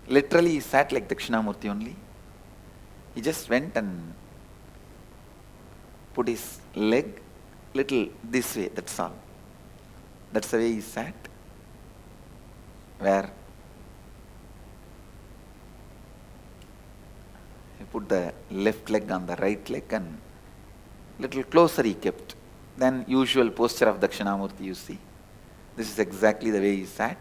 Literally he sat like Dakshinamurti only. He just went and put his leg little this way, that's all. That's the way he sat. Where he put the left leg on the right leg and little closer he kept. Then usual posture of Dakshinamurti you see. This is exactly the way he sat.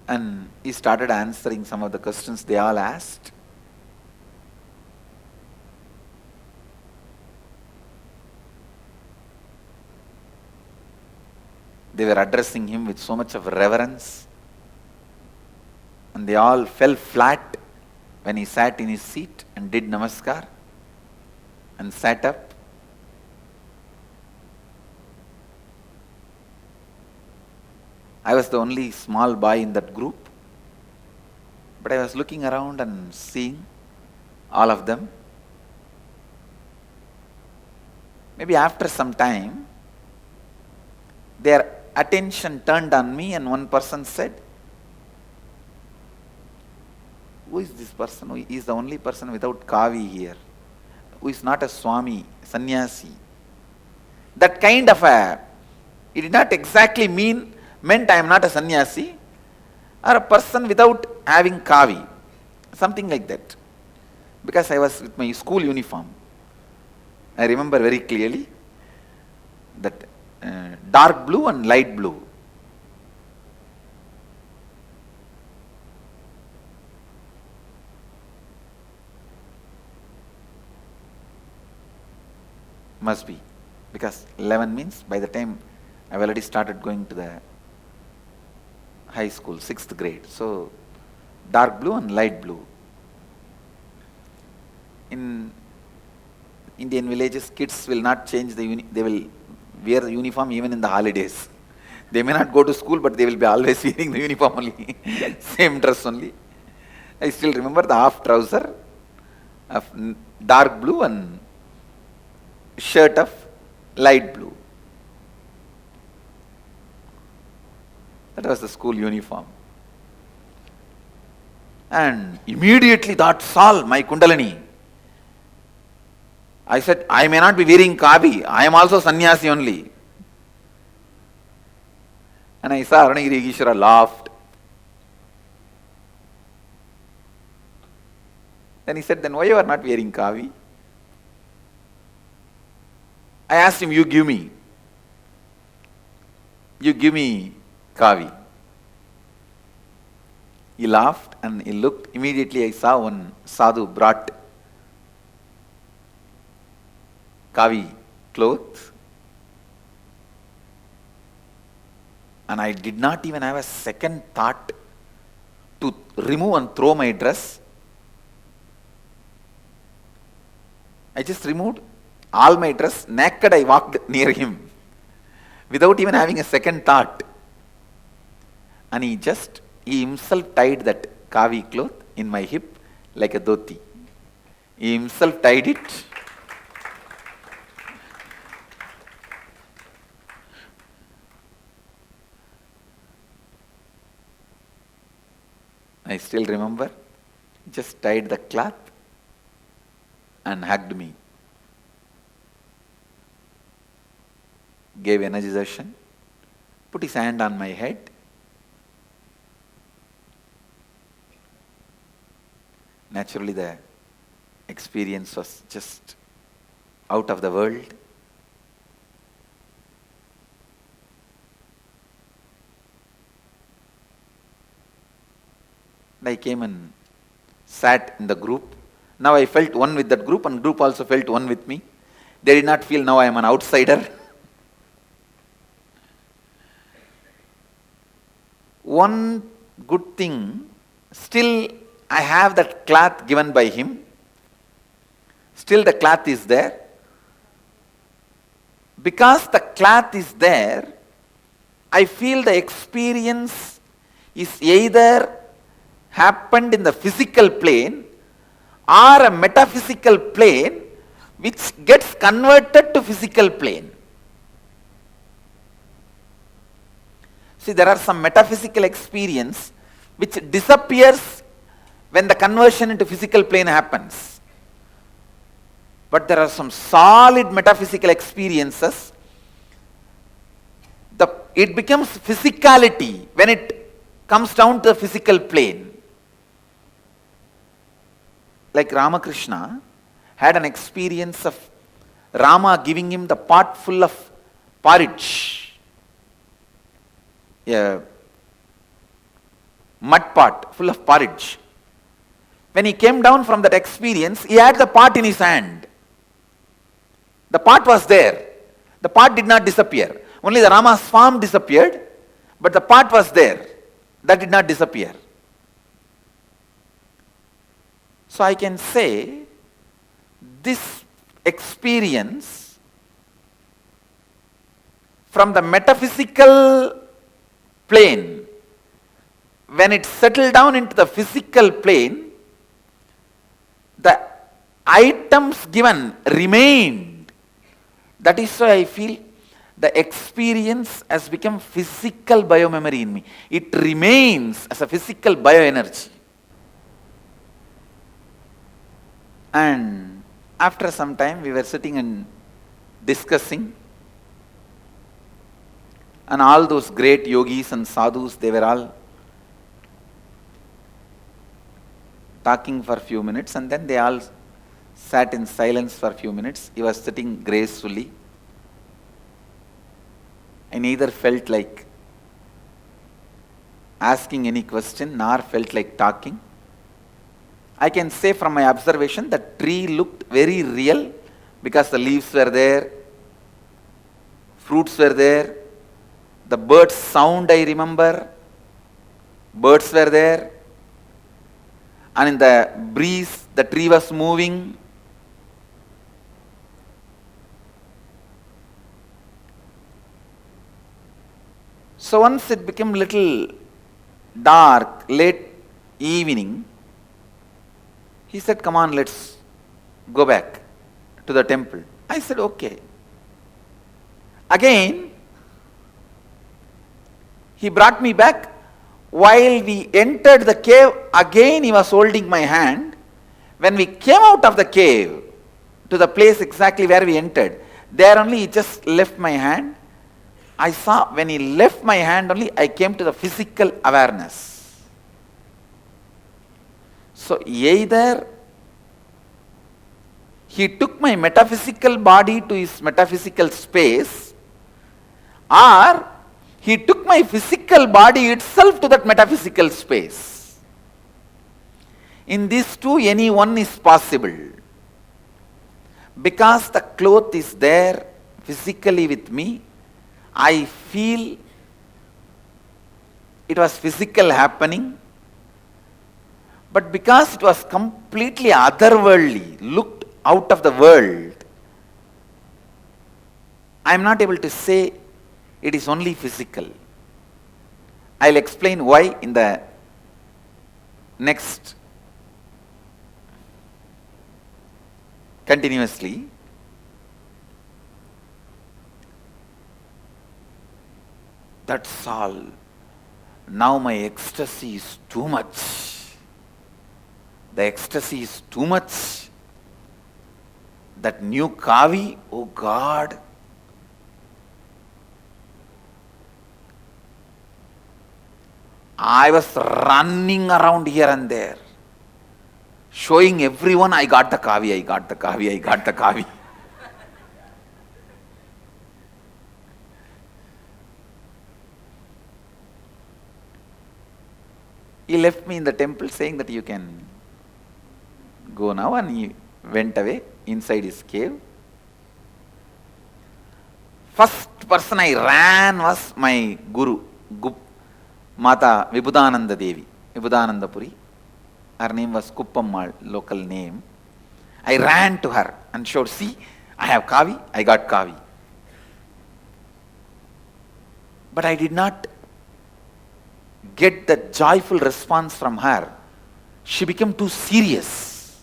And he started answering some of the questions they all asked. They were addressing him with so much of reverence. And they all fell flat when he sat in his seat and did namaskar and sat up. I was the only small boy in that group, but I was looking around and seeing all of them. Maybe after some time, their attention turned on me and one person said, "Who is this person? He is the only person without kavi here, who is not a Swami, sannyasi." That kind of it did not exactly meant I am not a sannyasi or a person without having kavi, something like that. Because I was with my school uniform. I remember very clearly that dark blue and light blue. Must be, because 11 means by the time I've already started going to the high school, 6th grade. So dark blue and light blue. In Indian villages, kids will not change they will wear the uniform even in the holidays. They may not go to school, but they will be always wearing the uniform only, same dress only. I still remember the half trouser of dark blue and shirt of light blue. That was the school uniform. And immediately that's all, my Kundalini. I said, I may not be wearing kavi, I am also sannyasi only. And I saw Arunagiri Yogeshwara laughed. Then he said, then why you are not wearing kavi? I asked him, you give me kavi. He laughed and he looked. Immediately I saw one sadhu brought kavi clothes. And I did not even have a second thought to remove and throw my dress. I just removed all my dress. Naked I walked near him without even having a second thought. And he himself tied that kavi cloth in my hip like a dhoti. He himself tied it. I still remember, just tied the cloth and hugged me. Gave energization, put his hand on my head. Naturally, the experience was just out of the world. I came and sat in the group. Now I felt one with that group, and group also felt one with me. They did not feel now I am an outsider. One good thing, still I have that cloth given by him. Still the cloth is there. Because the cloth is there, I feel the experience is either happened in the physical plane or a metaphysical plane which gets converted to physical plane. See, there are some metaphysical experience which disappears when the conversion into physical plane happens. But there are some solid metaphysical experiences. It becomes physicality when it comes down to the physical plane. Like Ramakrishna had an experience of Rama giving him the pot full of porridge, a mud pot full of porridge. When he came down from that experience, he had the pot in his hand. The pot was there. The pot did not disappear. Only the Rama's form disappeared, but the pot was there. That did not disappear. So I can say this experience from the metaphysical plane, when it settled down into the physical plane, the items given remained. That is why I feel the experience has become physical biomemory in me. It remains as a physical bioenergy. And after some time we were sitting and discussing, and all those great yogis and sadhus, they were all talking for a few minutes, and then they all sat in silence for a few minutes. He was sitting gracefully. I neither felt like asking any question nor felt like talking. I can say from my observation that tree looked very real because the leaves were there, fruits were there, the bird's sound I remember, birds were there, and in the breeze the tree was moving. So once it became little dark, late evening, he said, "Come on, let's go back to the temple." I said, "Okay." Again, he brought me back. While we entered the cave, again he was holding my hand. When we came out of the cave to the place exactly where we entered, there only he just left my hand. I saw when he left my hand only, I came to the physical awareness. So either he took my metaphysical body to his metaphysical space, or he took my physical body itself to that metaphysical space. In these two, any one is possible. Because the cloth is there physically with me, I feel it was physical happening, but because it was completely otherworldly, looked out of the world, I am not able to say it is only physical. I will explain why in the Next, continuously, that's all. Now my ecstasy is too much. The ecstasy is too much. That new kavi, oh God. I was running around here and there, showing everyone I got the kavi, I got the kavi, I got the kavi. He left me in the temple saying that you can go now, and he went away inside his cave. First person I ran was my guru, Mata Vibhudananda Devi, Vibhudananda Puri. Her name was Kuppammal, local name. I ran to her and showed, see, I have kavi, I got kavi. But I did not get the joyful response from her. She became too serious.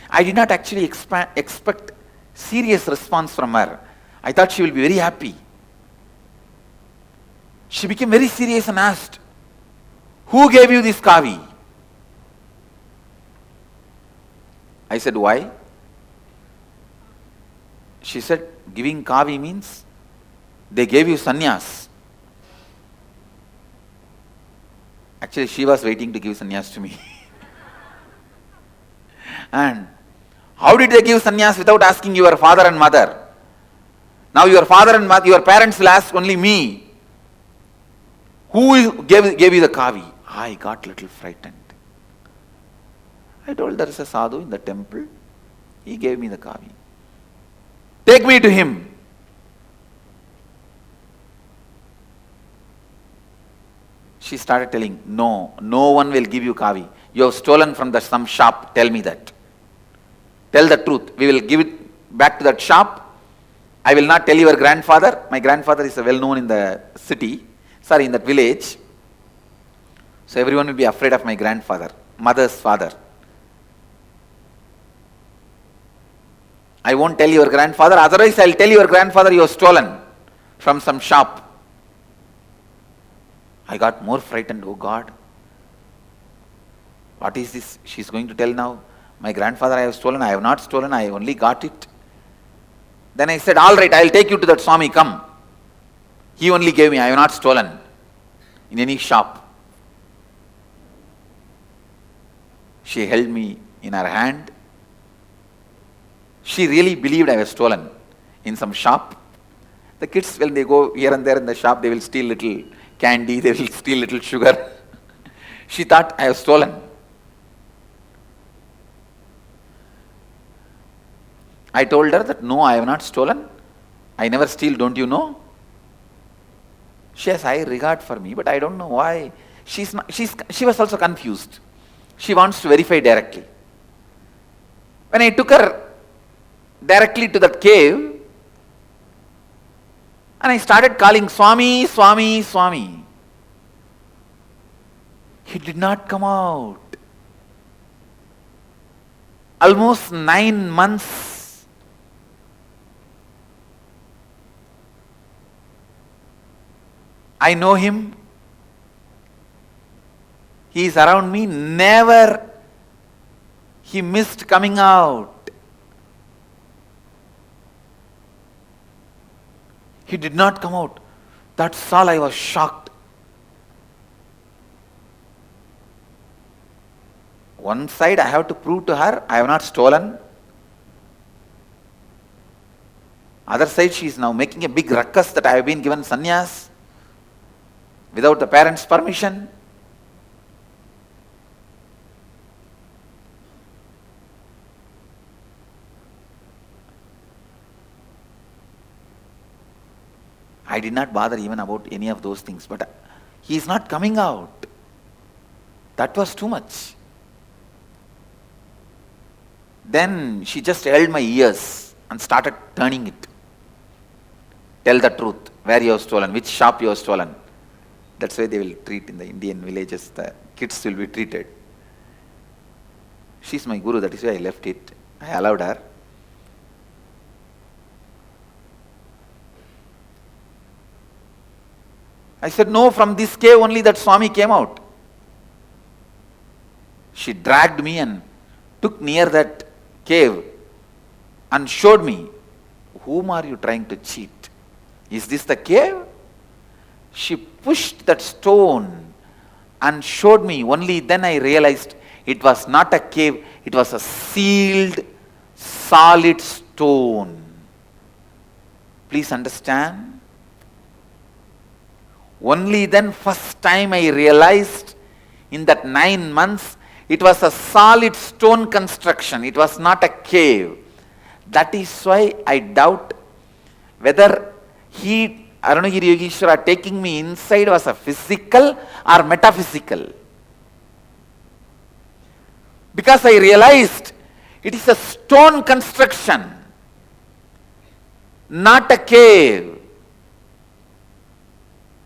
I did not actually expect serious response from her. I thought she will be very happy. She became very serious and asked, who gave you this kavi? I said, why? She said, giving kavi means they gave you sannyas. Actually, she was waiting to give sannyas to me. And how did they give sannyas without asking your father and mother? Now your father and mother, your parents will ask only me. Who gave you the kavi? I got little frightened. I told there is a sadhu in the temple. He gave me the kavi. Take me to him. She started telling, no one will give you kavi. You have stolen from some shop, tell me that. Tell the truth. We will give it back to that shop. I will not tell your grandfather. My grandfather is well known in the city. In that village. So everyone will be afraid of my grandfather, mother's father. I won't tell your grandfather, otherwise I'll tell your grandfather you have stolen from some shop. I got more frightened, oh God. What is this she's going to tell now? My grandfather I have stolen, I have not stolen, I only got it. Then I said, all right, I'll take you to that Swami, come. He only gave me, I have not stolen in any shop. She held me in her hand. She really believed I was stolen in some shop. The kids, when they go here and there in the shop, they will steal little candy, they will steal little sugar. She thought I have stolen. I told her that no, I have not stolen. I never steal, don't you know? She has high regard for me, but I don't know why. She was also confused. She wants to verify directly. When I took her directly to that cave, and I started calling Swami, Swami, Swami, he did not come out. Almost 9 months. I know him. He is around me. Never he missed coming out. He did not come out. That's all. I was shocked. One side I have to prove to her I have not stolen. Other side she is now making a big ruckus that I have been given sannyas without the parents' permission. I did not bother even about any of those things, but he is not coming out. That was too much. Then she just held my ears and started turning it. Tell the truth, where you have stolen, which shop you have stolen. That's why they will treat in the Indian villages, the kids will be treated. She's my guru, that is why I left it. I allowed her. I said, no, from this cave only that Swami came out. She dragged me and took near that cave and showed me, whom are you trying to cheat? Is this the cave? She pushed that stone and showed me. Only then I realized it was not a cave, it was a sealed, solid stone. Please understand. Only then first time I realized, in that 9 months, it was a solid stone construction. It was not a cave. That is why I doubt whether Arunagiri Yogeshwara taking me inside was a physical or metaphysical. Because I realized it is a stone construction, not a cave.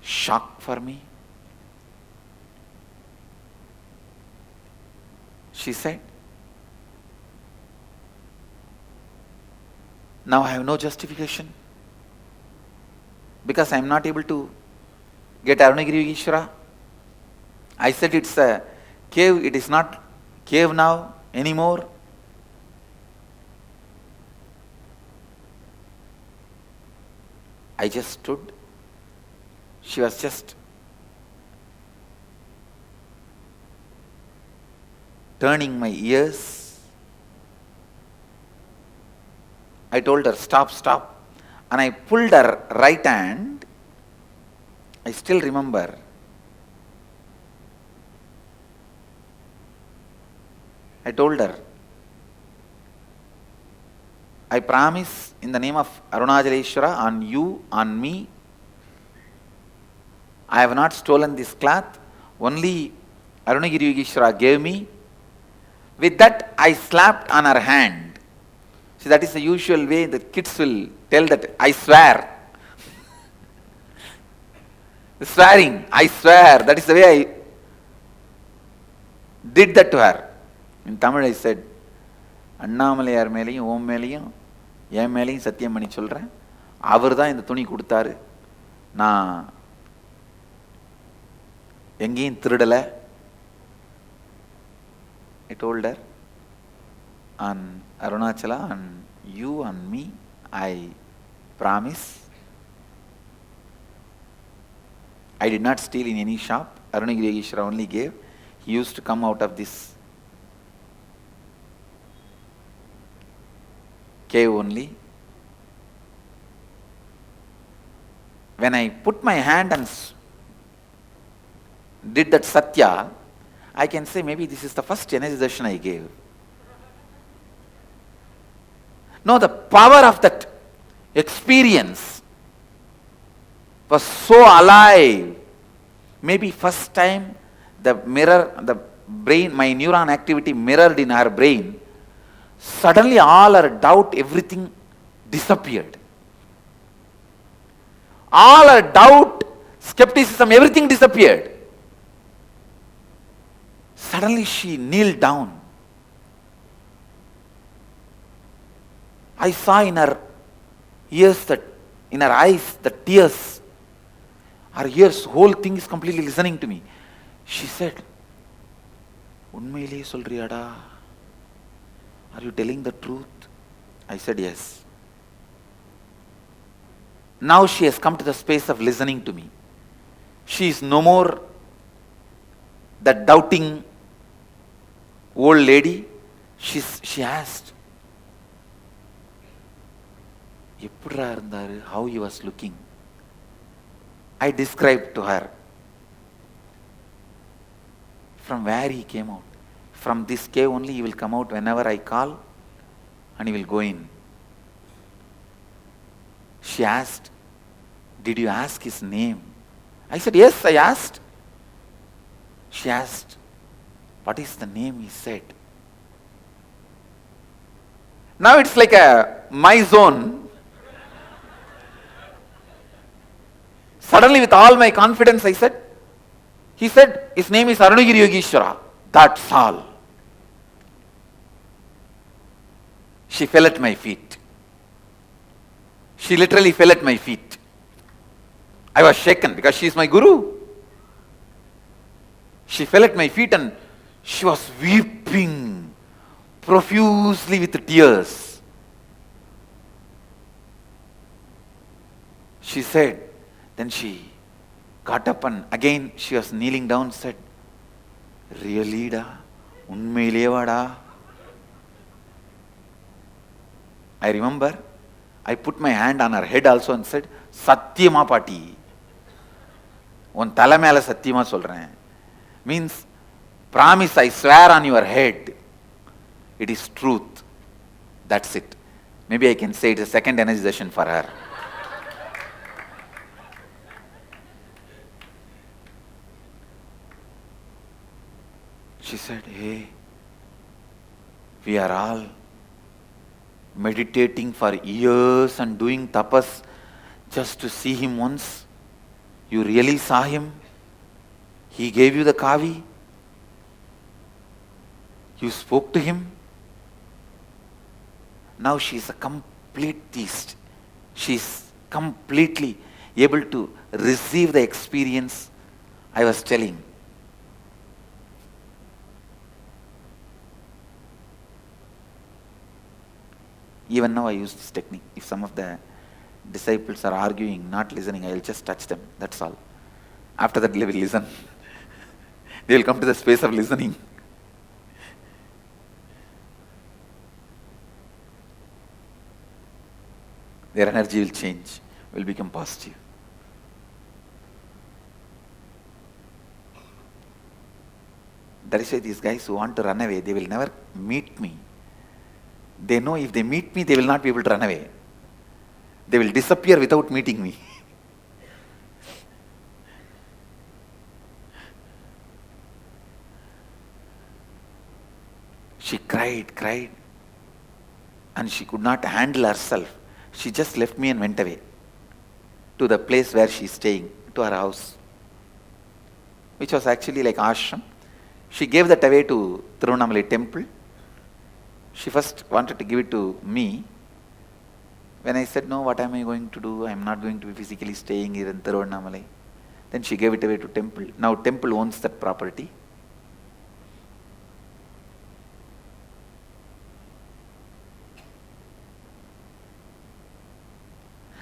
Shock for me. She said, now I have no justification because I am not able to get Arunagiri Yogeshwara. I said it's a cave, it is not cave now anymore. I just stood. She was just turning my ears. I told her, stop, stop. And I pulled her right hand. I still remember. I told her, I promise in the name of Arunachalaleshwara, on you, on me, I have not stolen this cloth, only Arunagiri Yogeshwara gave me. With that, I slapped on her hand. See, that is the usual way the kids will tell that, I swear. Swearing, I swear. That is the way I did that to her. In Tamil I said, Annamalaiyar மேலையும் ஓம் மேலையும் என் மேலையும் சத்தியம் பண்ணி சொல்கிறேன், அவர் தான் இந்த துணி கொடுத்தாரு, நான் எங்கேயும் திருடலை. I told her, on Arunachala, on you, on me, I promise. I did not steal in any shop. Arunagiri Yogeshwara only gave. He used to come out of this cave only. When I put my hand and did that satya, I can say maybe this is the first energy darshan I gave. No, the power of that experience was so alive. Maybe first time the brain, my neuron activity mirrored in her brain. Suddenly all her doubt, everything disappeared. All her doubt, skepticism, everything disappeared. Suddenly she kneeled down. I saw in her ears, in her eyes, the tears. Her ears, whole thing is completely listening to me. She said, "Unmaile solriyada? Are you telling the truth?" I said, "Yes." Now she has come to the space of listening to me. She is no more that doubting old lady. She asked, how he was looking. I described to her from where he came out. From this cave only he will come out whenever I call and he will go in. She asked, "Did you ask his name?" I said, "Yes, I asked." She asked, "What is the name?" He said. Now it's like my zone. Suddenly with all my confidence I said, He said, his name is Arunagiri Yogeshwara. That's all. She fell at my feet. She literally fell at my feet. I was shaken because she is my guru. She fell at my feet and she was weeping profusely with tears. She said, then she got up and again she was kneeling down, said, really da? Unmaileva da? I remember, I put my hand on her head also and said, Satyama Pati. Un thala mela Satyama solren. Means, promise, I swear on your head. It is truth. That's it. Maybe I can say it's a second energization for her. She said, hey, we are all meditating for years and doing tapas just to see him once. You really saw him? He gave you the kavi? You spoke to him? Now she is a complete theist. She is completely able to receive the experience I was telling. Even now I use this technique. If some of the disciples are arguing, not listening, I will just touch them. That's all. After that they will listen. They will come to the space of listening. Their energy will change, will become positive. That is why these guys who want to run away, they will never meet me. They know if they meet me, they will not be able to run away. They will disappear without meeting me. She cried, and she could not handle herself. She just left me and went away to the place where she is staying, to her house, which was actually like ashram. She gave that away to Tiruvannamalai temple. She first wanted to give it to me. When I said, no, what am I going to do? I am not going to be physically staying here in Tiruvannamalai. Then she gave it away to temple. Now temple owns that property.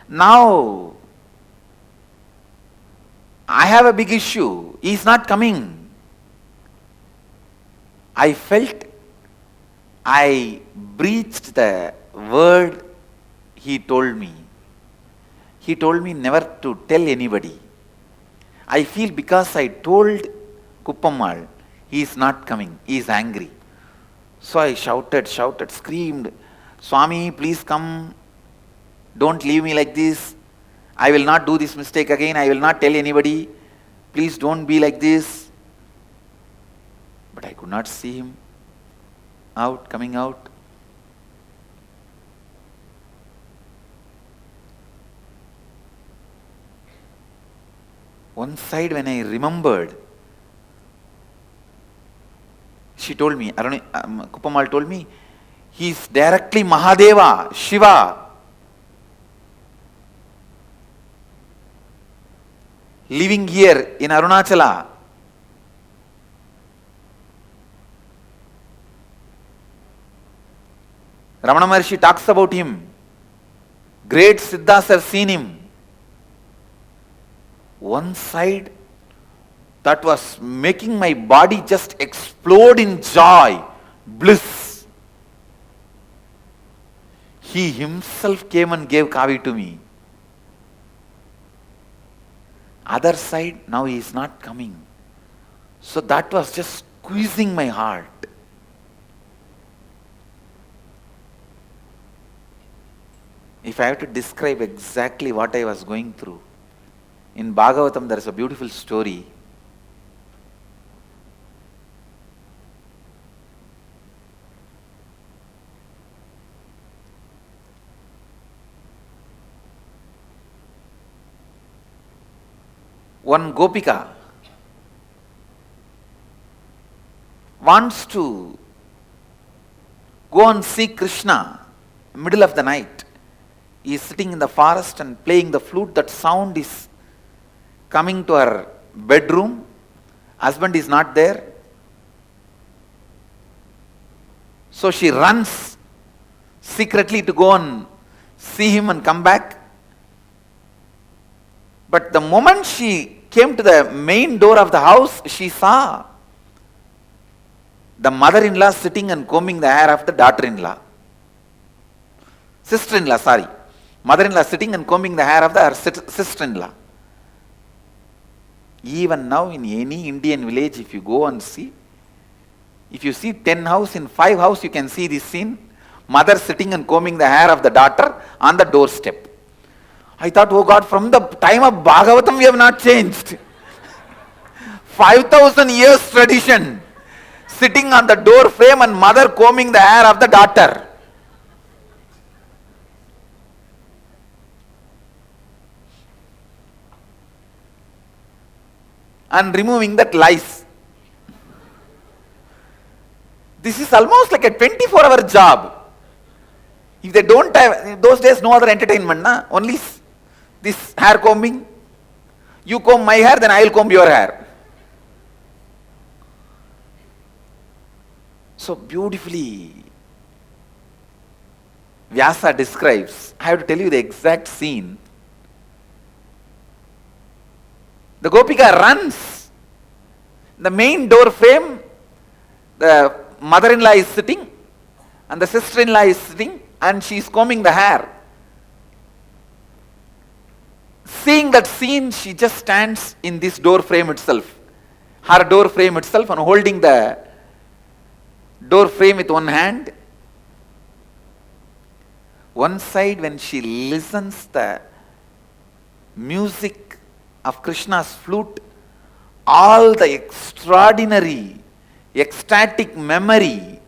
Now, I have a big issue. He is not coming. I felt I breached the word he told me. He told me never to tell anybody. I feel because I told Kuppammal, he is not coming, he is angry. So I shouted, screamed, Swami, please come, don't leave me like this. I will not do this mistake again, I will not tell anybody. Please don't be like this. But I could not see him coming out. One side when I remembered, she told me, Kuppammal told me, he is directly Mahadeva, Shiva. Living here in Arunachala. Ramana Maharshi talks about him. Great Siddhas have seen him. One side that was making my body just explode in joy, bliss. He himself came and gave Kavi to me. Other side, now he is not coming. So that was just squeezing my heart. If I have to describe exactly what I was going through, in Bhagavatam there is a beautiful story. One Gopika, wants to go and see Krishna, middle of the night. He is sitting in the forest and playing the flute. That sound is coming to her bedroom. Husband is not there. So she runs secretly to go and see him and come back. But the moment she came to the main door of the house, she saw the mother-in-law sitting and combing the hair of the daughter-in-law. Sister-in-law, sorry. Mother-in-law sitting and combing the hair of her sister-in-law. Even now in any Indian village, if you go and see, if you see 10 houses, in 5 houses you can see this scene. Mother sitting and combing the hair of the daughter on the doorstep. I thought, oh God, from the time of Bhagavatam we have not changed. 5,000 years tradition. Sitting on the door frame and mother combing the hair of the daughter. And removing that lice. This is almost like a 24-hour job. If they don't have, in those days no other entertainment, na? Only this hair combing. You comb my hair, then I will comb your hair. So beautifully, Vyasa describes, I have to tell you the exact scene. The Gopika runs. The main door frame, the mother-in-law is sitting and the sister-in-law is sitting and she is combing the hair. Seeing that scene, she just stands in this door frame itself, her door frame itself, and holding the door frame with one hand. One side, when she listens the music of Krishna's flute, all the extraordinary, ecstatic memory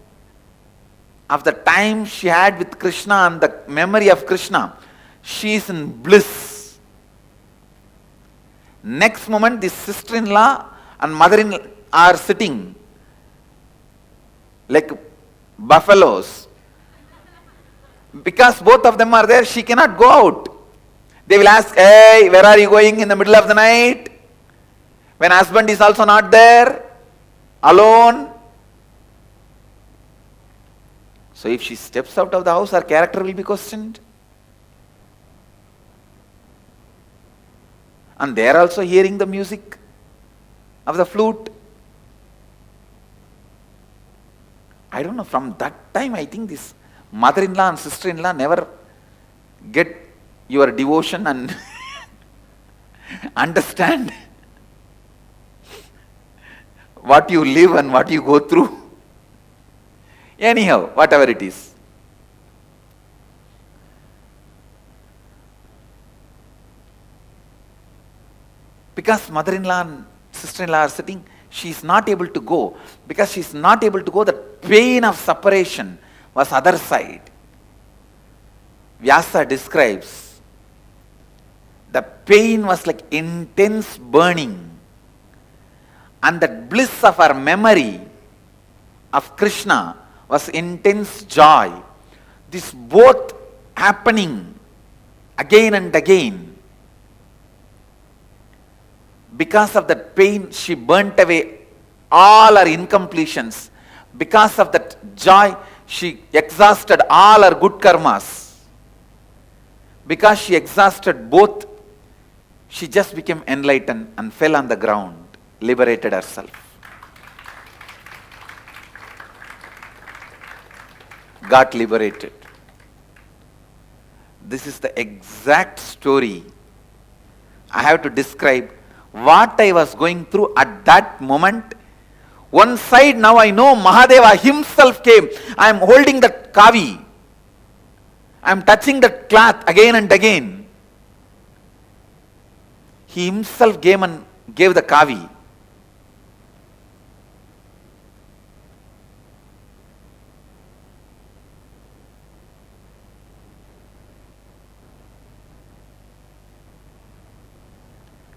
of the time she had with Krishna and the memory of Krishna, she is in bliss. Next moment, this sister-in-law and mother-in-law are sitting like buffaloes. Because both of them are there, she cannot go out. They will ask, hey, where are you going in the middle of the night? When husband is also not there, alone. So if she steps out of the house, her character will be questioned. And they are also hearing the music of the flute. I don't know, from that time I think this mother-in-law and sister-in-law never get your devotion and understand what you live and what you go through. Anyhow, whatever it is. Because mother-in-law and sister-in-law are sitting, she is not able to go. Because she is not able to go, the pain of separation was other side. Vyasa describes, the pain was like intense burning. And that bliss of her memory of Krishna was intense joy. This both happening again and again. Because of that pain, she burnt away all her incompletions. Because of that joy, she exhausted all her good karmas. Because she exhausted both, she just became enlightened and fell on the ground, liberated herself. Got liberated. This is the exact story I have to describe what I was going through at that moment. One side, now I know Mahadeva himself came. I am holding that kavi. I am touching that cloth again and again. He himself came and gave the kavi.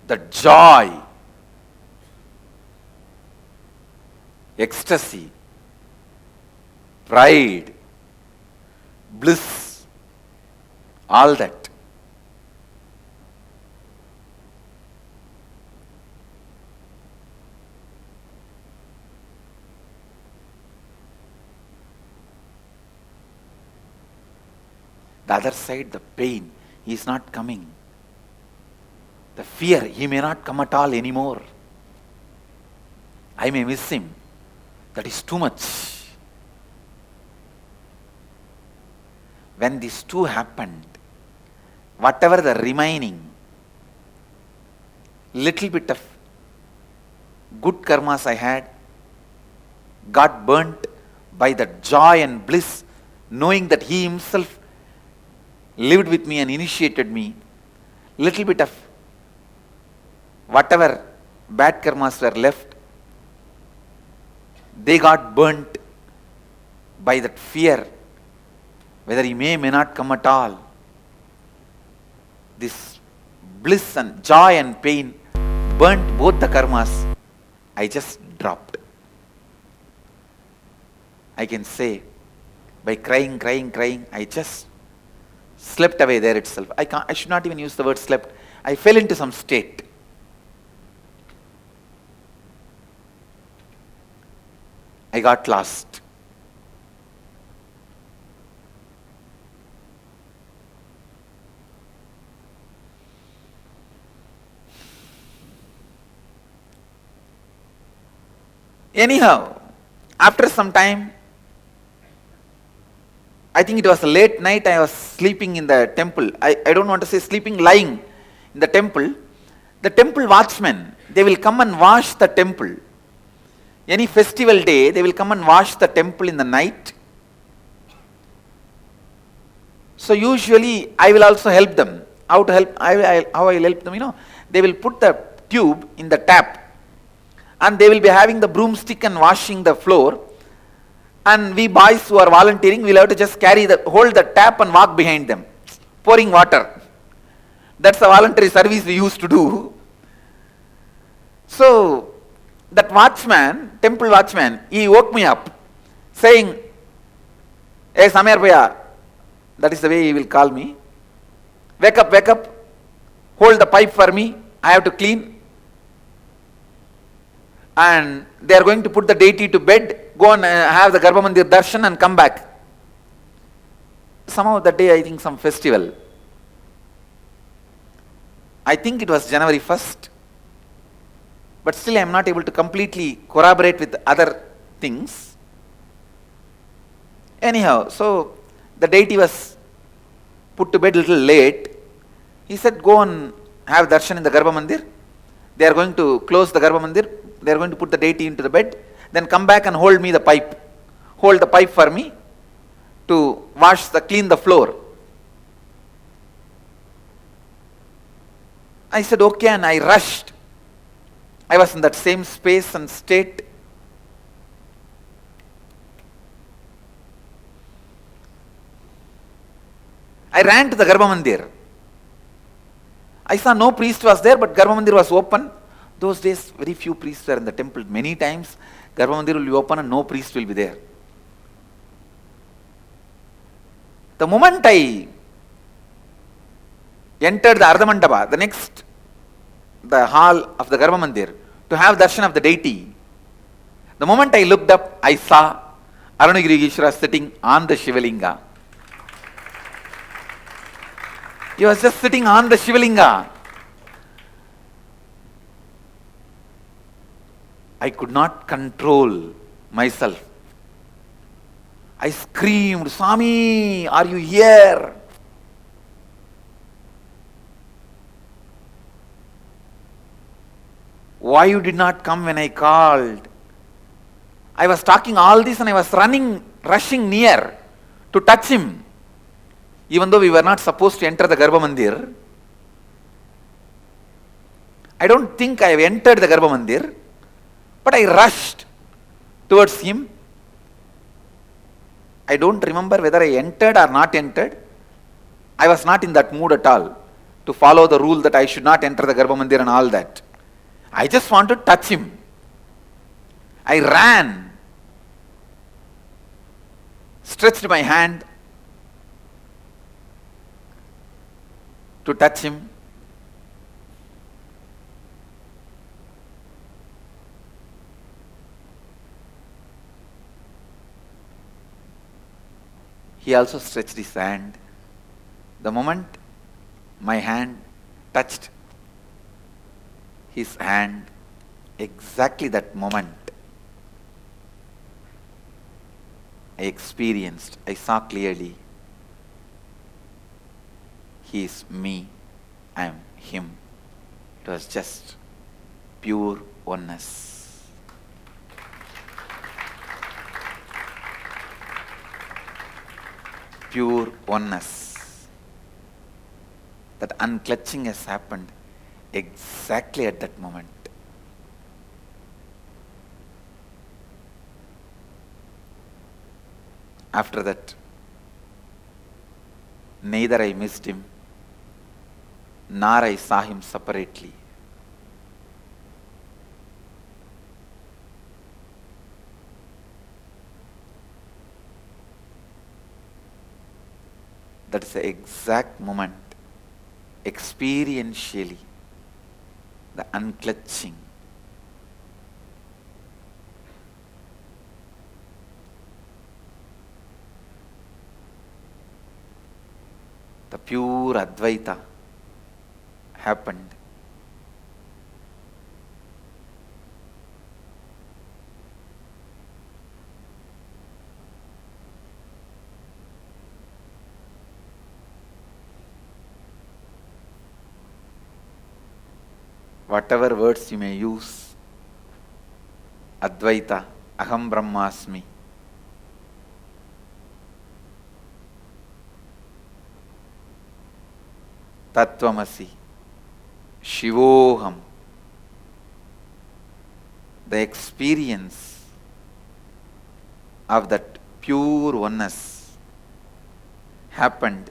The joy. ecstasy, pride, bliss, all that. The other side, the pain, he is not coming. The fear, he may not come at all anymore. I may miss him. That is too much. When these two happened, whatever the remaining little bit of good karmas I had got burnt by the joy and bliss, knowing that he himself lived with me and initiated me. Little bit of whatever bad karmas were left, they got burnt by that fear, whether he may not come at all. This bliss and joy and pain burnt both the karmas. I just dropped. I can say, by crying, I just slept away there itself. I should not even use the word slept. I fell into some state. I got lost. Anyhow, after some time, I think it was a late night, I was sleeping in the temple. I don't want to say sleeping, lying in the temple. The temple watchmen, they will come and wash the temple. Any festival day, they will come and wash the temple in the night. So usually, I will also help them. How to help? How I will help them? They will put the tube in the tap, and they will be having the broomstick and washing the floor. And we boys who are volunteering, we will have to just hold the tap and walk behind them, pouring water. That's the voluntary service we used to do. So that watchman, temple watchman, he woke me up, saying, "Hey Samer Bhaiya," that is the way he will call me. Wake up, hold the pipe for me, I have to clean. And they are going to put the deity to bed, go and have the Garbha Mandir darshan and come back. Somehow that day, I think some festival. I think it was January 1st. But still I am not able to completely corroborate with other things. Anyhow, so the deity was put to bed a little late. He said, go and have darshan in the Garbha Mandir. They are going to close the Garbha Mandir. They are going to put the deity into the bed. Then come back and hold me the pipe. Hold the pipe for me to clean the floor. I said, okay, and I rushed. I was in that same space and state. I ran to the Garbha Mandir. I saw no priest was there, but Garbha Mandir was open. Those days, very few priests were in the temple. Many times, Garbha Mandir will be open and no priest will be there. The moment I entered the Ardhamandapa, the hall of the Garbha Mandir, to have darshan of the deity, the moment I looked up, I saw Arunagiri Ishvara sitting on the Shivalinga. He was just sitting on the Shivalinga. I could not control myself. I screamed, "Swami, are you here?" Why you did not come when I called? I was talking all this and I was rushing near to touch him. Even though we were not supposed to enter the Garbha Mandir. I don't think I have entered the Garbha Mandir, but I rushed towards him. I don't remember whether I entered or not entered. I was not in that mood at all to follow the rule that I should not enter the Garbha Mandir and all that. I just wanted to touch him. I ran stretched my hand to touch him. He also stretched his hand. The moment my hand touched his hand, exactly that moment, I experienced, I saw clearly, he is me, I am him. It was just pure oneness. Pure oneness. That unclutching has happened exactly at that moment. After that, neither I missed him, nor I saw him separately. That is the exact moment, experientially, the unclutching. The pure Advaita happened. Whatever words you may use, Advaita, Aham Brahmasmi, Tattvamasi, Shivoham, the experience of that pure oneness happened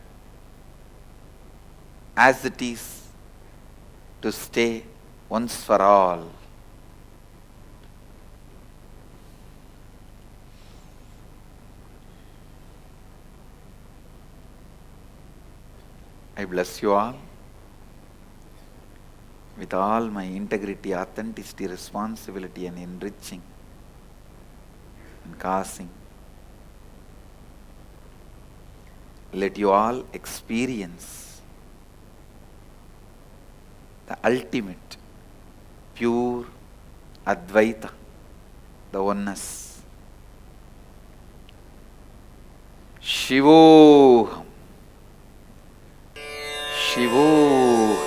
as it is to stay once for all. I bless you all with all my integrity, authenticity, responsibility, and enriching and causing. Let you all experience the ultimate, pure Advaita, the oneness. Shivoham. Shivoham.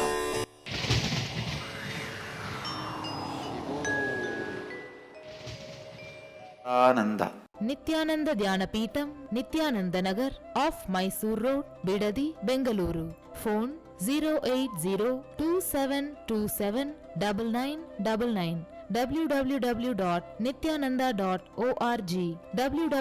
Ananda. Nityananda Dhyanapitham, Nityananda Nagar, off Mysore Road, Bidadi, Bengaluru. Phone 08027279999, www.nityananda.org, www